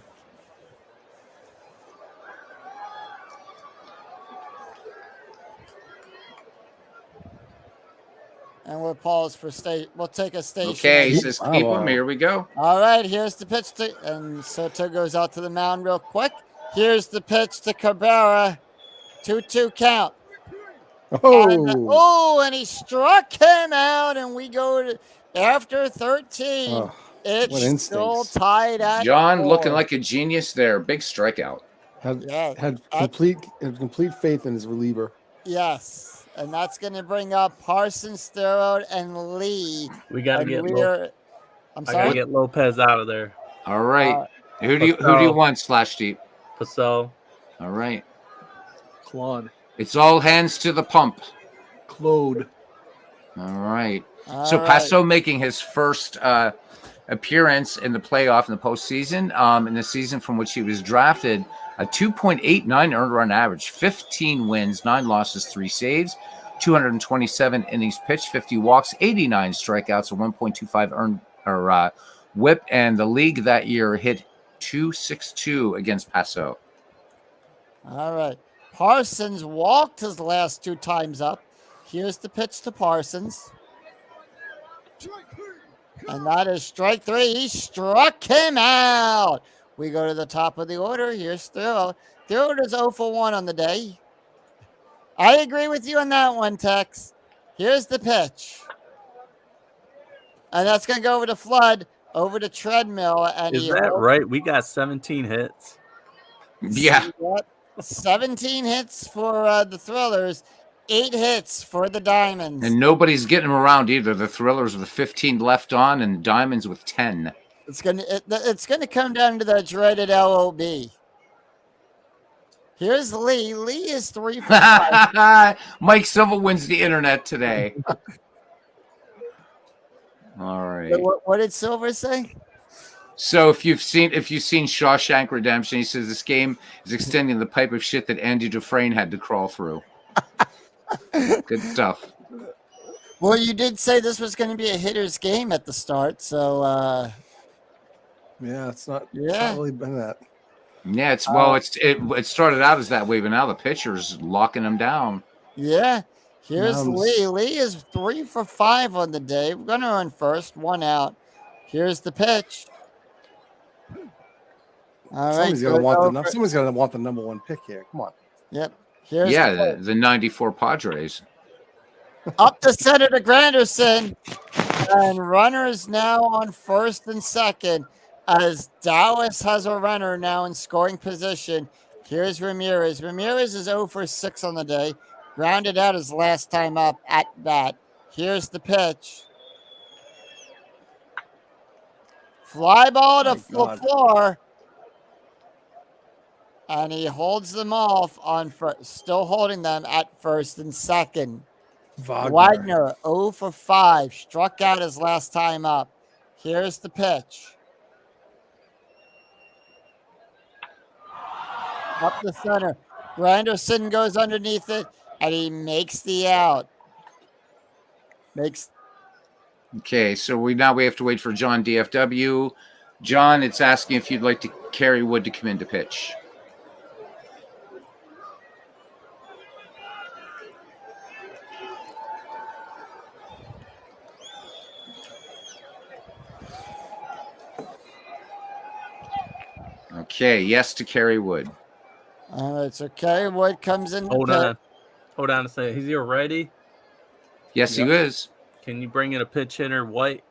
D: And we'll pause for state. We'll take a station.
A: Okay, he
C: Keep
A: says keep
C: Marmol.
A: him. Here we go.
D: All right, here's the pitch to, and Soto goes out to the mound real quick. Here's the pitch to Cabrera. 2-2 count.
C: Oh,
D: And he struck him out, and we go to after 13.
C: Oh, what
D: It's still
C: instincts.
D: tied at
A: John
D: 4.
A: looking like a genius there. Big strikeout.
C: had
D: Yeah,
C: had complete faith in his reliever.
D: yes, and that's going to bring up Parsons, Thorold, and Lee.
B: We got to
D: And
B: get.
D: I'm
B: I gotta
D: sorry.
B: get Lopez out of there.
A: All right.
D: Uh,
A: who do you want, Slash Deep?
B: Paso.
A: All right.
C: Claude,
A: It's all hands to the pump.
C: Claude.
A: All right.
D: All
A: So
D: right.
A: Paso making his first appearance in the playoff in the postseason, in the season from which he was drafted, a 2.89 earned run average, 15 wins, 9 losses, 3 saves, 227 innings pitched, 50 walks, 89 strikeouts, a 1.25 earned or whip, and the league that year hit .262 against Paso.
D: All right. Parsons walked his last 2 times up. Here's the pitch to Parsons. And that is strike 3. He struck him out. We go to the top of the order. Here's Thorold. Thorold is 0 for 1 on the day. I agree with you on that one, Tex. Here's the pitch. And that's going to go over to Flood, over to Treadmill. And
B: Is
D: he
B: that
D: holds-
B: right? We got 17 hits.
A: Yeah.
D: Yep. 17 hits for the Thrillers, 8 hits for the Diamonds.
A: And nobody's getting him around either. The Thrillers with 15 left on and Diamonds with 10.
D: It's gonna come down to that dreaded LOB. Here's Lee. Lee is 3 for 5.
A: Mike Silva wins the internet today. All right.
D: What did Silver say?
A: So if you've seen Shawshank Redemption, he says this game is extending the pipe of shit that Andy Dufresne had to crawl through. Good stuff.
D: Well, you did say this was going to be a hitter's game at the start, so
C: Yeah, it's not
D: Yeah.
C: really been that.
A: Yeah, it started out as that way, but now the pitcher's locking them down.
D: yeah. Here's
C: Mounds.
D: Lee. Lee is 3 for 5 on the day. We're going to run first, 1 out. Here's the pitch. All right.
C: Somebody's gonna
D: goes
C: want
D: over-
C: someone's gonna want the number 1 pick here. Come on.
D: Yep. Here's the
A: Yeah,
D: pitch.
A: the 94 Padres.
D: Up the center to Granderson. And runners now on first and second as Dallas has a runner now in scoring position. Here's Ramirez. Ramirez is 0 for 6 on the day. Grounded out his last time up at bat. Here's the pitch. Fly ball to
C: My God.
D: LaFleur. And he holds them off still holding them at first and second. Wagner 0 for 5, struck out his last time up. Here's the pitch. Up the center. Granderson goes underneath it, and he makes the out.
A: Okay, so we have to wait for John DFW. John, it's asking if you'd like to Kerry Wood to come in to pitch. Okay, yes to Kerry Wood.
D: It's okay. Wood comes in.
B: Hold on a second. Is he ready?
A: Yes,
B: Yep.
A: he is.
B: Can you bring in a pitch hitter, White?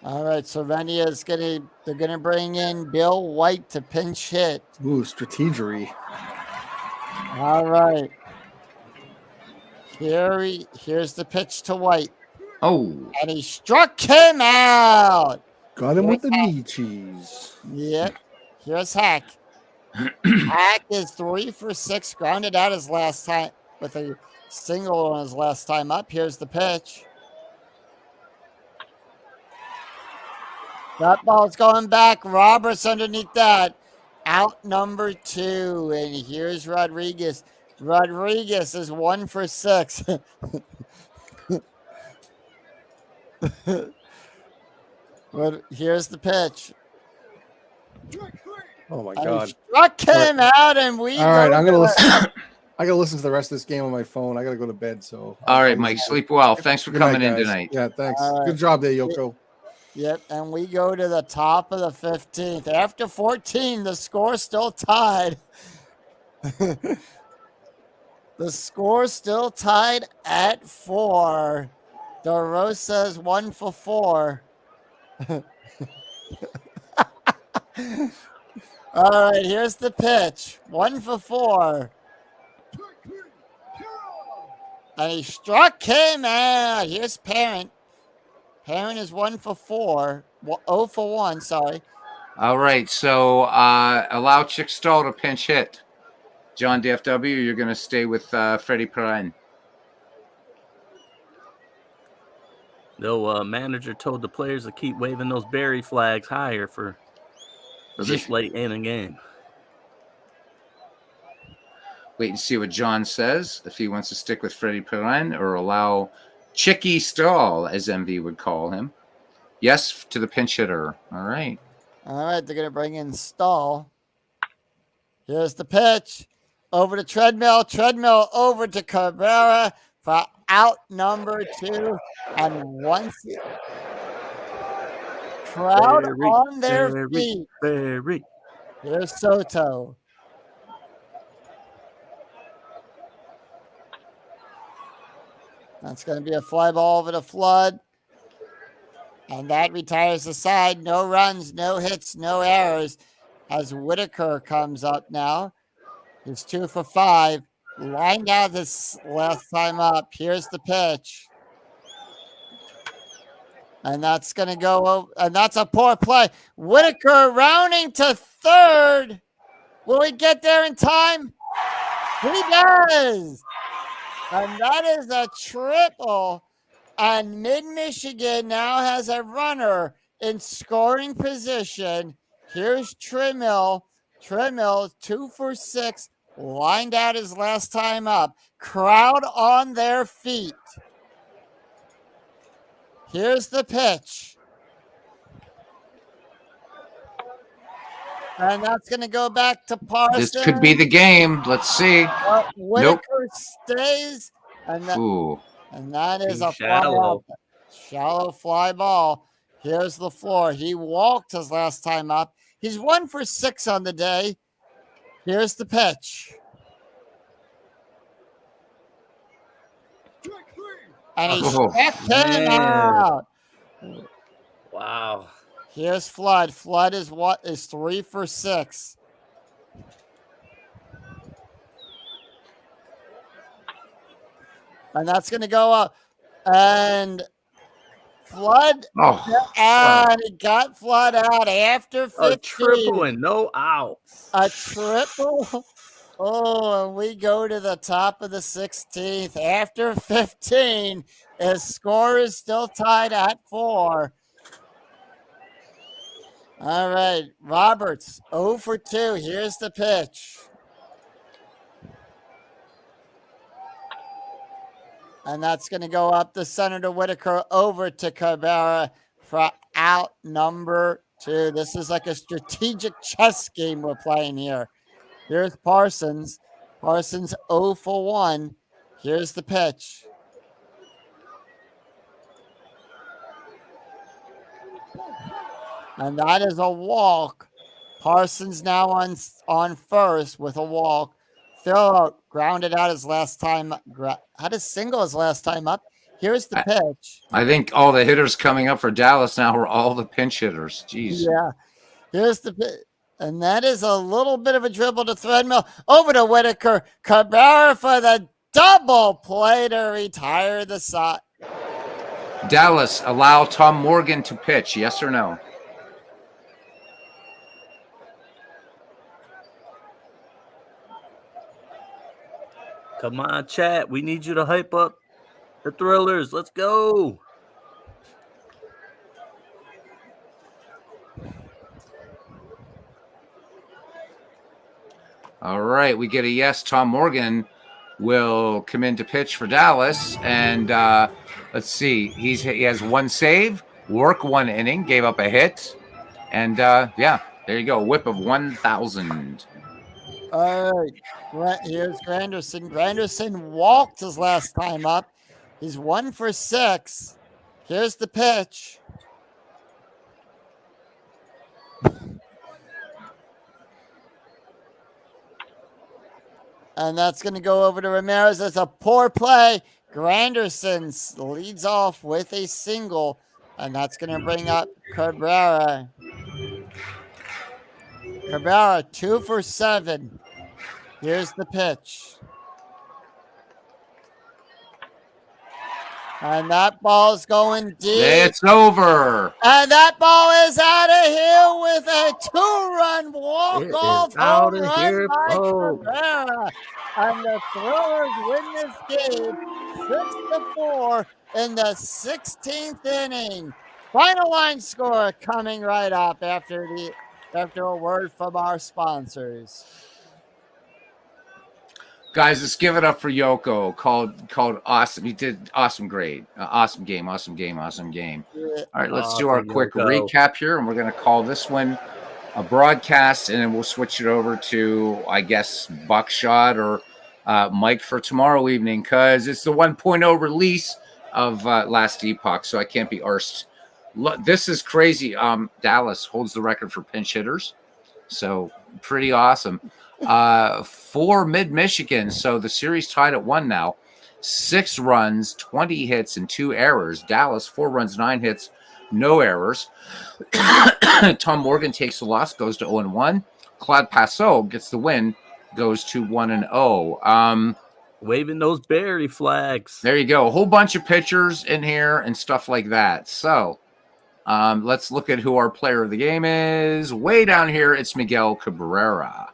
D: All right, so they're gonna bring in Bill White to pinch hit.
C: Ooh, strategery.
D: All right. Here's the pitch to White.
A: Oh,
D: And he struck him out.
C: Got him with the knee cheese.
D: Yep. Here's Hack. Hack is 3 for 6, grounded out his last time with a single on his last time up. Here's the pitch. That ball's going back. Roberts underneath that. Out number 2. And here's Rodriguez. Rodriguez is 1 for 6. But here's the pitch.
C: Oh my
D: And he
C: god!
D: struck him out, and we.
C: All right,
D: go
C: I'm gonna
D: to-
C: listen. I gotta listen to the rest of this game on my phone. I gotta go to bed. So.
A: all right, Mike. Sleep well. Thanks for
C: Good night,
A: coming in
C: guys.
A: tonight.
C: Yeah, thanks.
D: All right.
C: Good job there, Yoko.
D: Yep, and we go to the top of the 15th. After 14, the score's still tied. The score's still tied at 4. DeRosa's 1 for 4. All right, here's the pitch. 1 for 4. And he struck him out. Here's Parent. Parent is 1 for 4. 0 for 1, sorry.
A: All right, so allow Chick Stahl to pinch hit. John DFW, you're going to stay with Freddie Perrin.
B: No, manager told the players to keep waving those berry flags higher for this late in the game.
A: Wait and see what John says, if he wants to stick with Freddie Perrin or allow Chicky Stahl, as MV would call him. Yes to the pinch hitter. All right.
D: All right, they're going to bring in Stahl. Here's the pitch. Over to Treadmill. Treadmill over to Cabrera for out number 2. And once crowd
B: Berry,
D: on their
B: berry,
D: feet.
B: Berry.
D: Here's Soto. That's going to be a fly ball over the Flood. And that retires the side. No runs, no hits, no errors. As Whitaker comes up now. He's 2 for 5. Lined out this last time up. Here's the pitch. And that's going to go over. And that's a poor play. Whitaker rounding to third. Will he get there in time? He does. And that is a triple. And Mid-Michigan now has a runner in scoring position. Here's Trimmel. Trimmel, 2 for 6. Lined out his last time up. Crowd on their feet. Here's the pitch. And that's going to go back to Parsons.
A: This could be the game. Let's see.
D: Whitaker stays. And
A: Ooh.
D: that is
B: Too
D: a
B: shallow.
D: shallow fly ball. Here's the floor. He walked his last time up. He's 1 for 6 on the day. Here's the pitch. And he
A: Oh,
D: struck him
B: man.
D: out.
B: Wow.
D: Here's Flood. Flood is 3 for 6. And that's going to go up. And Flood,
A: Oh,
D: and he got Flood out after 15.
B: A triple and no outs.
D: A triple. Oh, and we go to the top of the 16th. After 15, his score is still tied at 4. All right, Roberts, 0 for 2. Here's the pitch. And that's going to go up the center to Whitaker, over to Cabrera for out number 2. This is like a strategic chess game we're playing here. Here's Parsons. Parsons 0 for 1. Here's the pitch. And that is a walk. Parsons now on first with a walk. Phil grounded out his last time. Had a single his last time up. Here's the pitch.
A: I think all the hitters coming up for Dallas now are all the pinch hitters. Jeez.
D: Yeah. Here's the pitch. And that is a little bit of a dribble to Threadmill. Over to Whitaker. Cabrera for the double play to retire the side.
A: Dallas, allow Tom Morgan to pitch, yes or no?
B: Come on, chat. We need you to hype up the Thrillers. Let's go.
A: All right, we get a yes. Tom Morgan will come in to pitch for Dallas. And let's see. He has 1 save, work 1 inning, gave up a hit. And yeah, there you go. Whip of 1,000.
D: All right, here's Granderson. Granderson walked his last time up. He's 1 for 6. Here's the pitch. And that's going to go over to Ramirez. It's a poor play. Granderson leads off with a single, and that's going to bring up Cabrera. Cabrera, 2 for 7. Here's the pitch. And that ball's going deep.
A: It's over.
D: And that ball is out of here with a 2-run walk-off home run by Cabrera. And the Thrillers win this game 6-4 in the 16th inning. Final line score coming right up after a word from our sponsors.
A: Guys, let's give it up for Yoko. Called awesome. He did awesome grade. Awesome game. All right, let's do our quick recap here, and we're going to call this one a broadcast, and then we'll switch it over to, I guess, Buckshot or Mike for tomorrow evening, because it's the 1.0 release of Last Epoch, so I can't be arsed. Look, this is crazy. Dallas holds the record for pinch hitters, so pretty awesome. For Mid-Michigan, so the series tied at 1 now. 6 runs, 20 hits, and 2 errors. Dallas, 4 runs, 9 hits, no errors. Tom Morgan takes the loss, goes to 0-1. Claude Passot gets the win, goes to 1-0.
B: Waving those Barry flags.
A: There you go. A whole bunch of pitchers in here and stuff like that. So let's look at who our player of the game is. Way down here, it's Miguel Cabrera.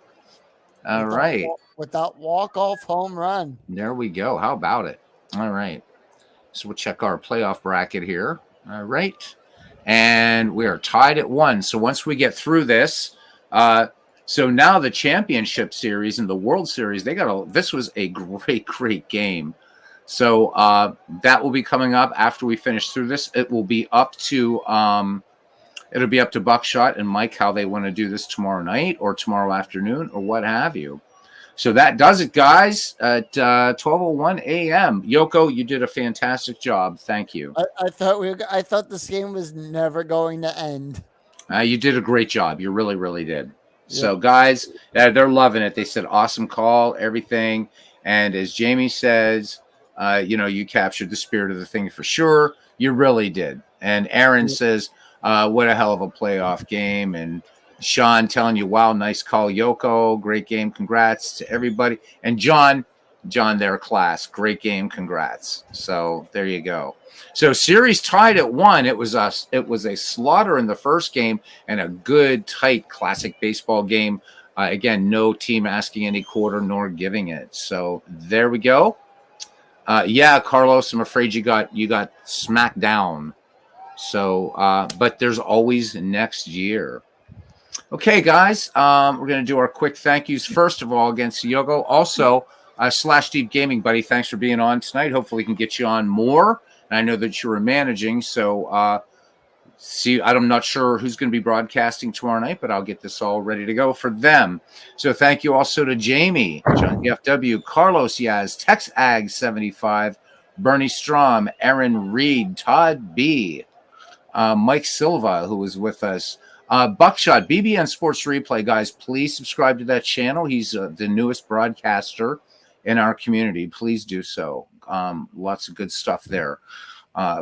A: All right.
D: With that walk-off home run.
A: There we go. How about it? All right. So we'll check our playoff bracket here. All right. And we are tied at 1. So once we get through this, so now the championship series and the World Series, this was a great game. So that will be coming up after we finish through this. It will be up to it'll be up to Buckshot and Mike how they want to do this tomorrow night or tomorrow afternoon or what have you. So that does it, guys, at 12:01 a.m. Yoko, you did a fantastic job. Thank you.
D: I thought this game was never going to end.
A: You did a great job. You really, really did. Yeah. So, guys, they're loving it. They said awesome call, everything. And as Jamie says, you captured the spirit of the thing for sure. You really did. And Aaron says, what a hell of a playoff game. And Sean telling you, wow, nice call, Yoko. Great game. Congrats to everybody. And John, their class. Great game. Congrats. So there you go. So series tied at 1. It was a slaughter in the first game and a good, tight, classic baseball game. Again, no team asking any quarter nor giving it. So there we go. Yeah, Carlos, I'm afraid you got smacked down. So, but there's always next year. Okay, guys, we're going to do our quick thank yous. First of all, against Yoko. Also, Slash Deep Gaming, buddy. Thanks for being on tonight. Hopefully, we can get you on more. And I know that you were managing, so I'm not sure who's going to be broadcasting tomorrow night, but I'll get this all ready to go for them. So thank you also to Jamie, John DFW, Carlos Yaz, Tex Ag 75, Bernie Strom, Aaron Reed, Todd B, Mike Silva, who was with us, Buckshot, BBN Sports Replay. Guys, please subscribe to that channel. He's the newest broadcaster in our community. Please do so. Lots of good stuff there.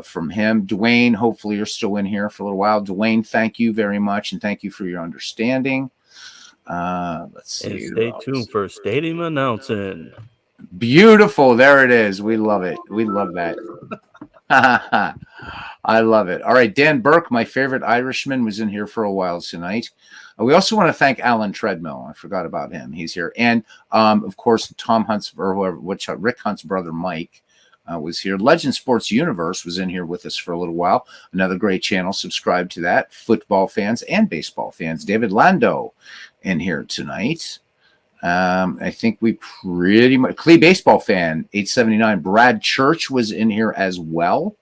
A: From him. Dwayne, hopefully you're still in here for a little while. Dwayne, thank you very much, and thank you for your understanding. Let's see.
B: And stay tuned for Stadium Announcing.
A: Beautiful. There it is. We love it. We love that. I love it. All right. Dan Burke, my favorite Irishman, was in here for a while tonight. We also want to thank Alan Treadmill. I forgot about him. He's here. And, of course, Tom Hunt's, or whoever, Rick Hunt's brother, Mike, was here. Legend Sports Universe was in here with us for a little while. Another great channel. Subscribe to that. Football fans and baseball fans. David Lando in here tonight. I think we pretty much... Clee Baseball Fan, 879. Brad Church was in here as well.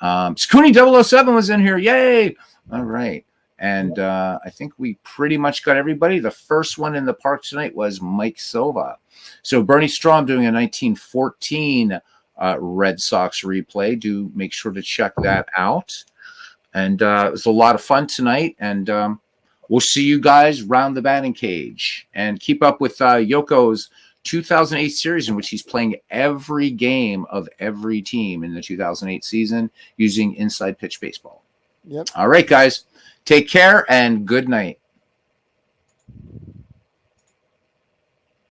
A: Scooney 007 was in here. Yay! All right. And I think we pretty much got everybody. The first one in the park tonight was Mike Silva. So Bernie Strom doing a 1914 Red Sox replay. Do make sure to check that out. And it was a lot of fun tonight. And we'll see you guys round the batting cage. And keep up with Yoko's 2008 series, in which he's playing every game of every team in the 2008 season using Inside Pitch Baseball.
D: Yep.
A: All right, guys. Take care and good night.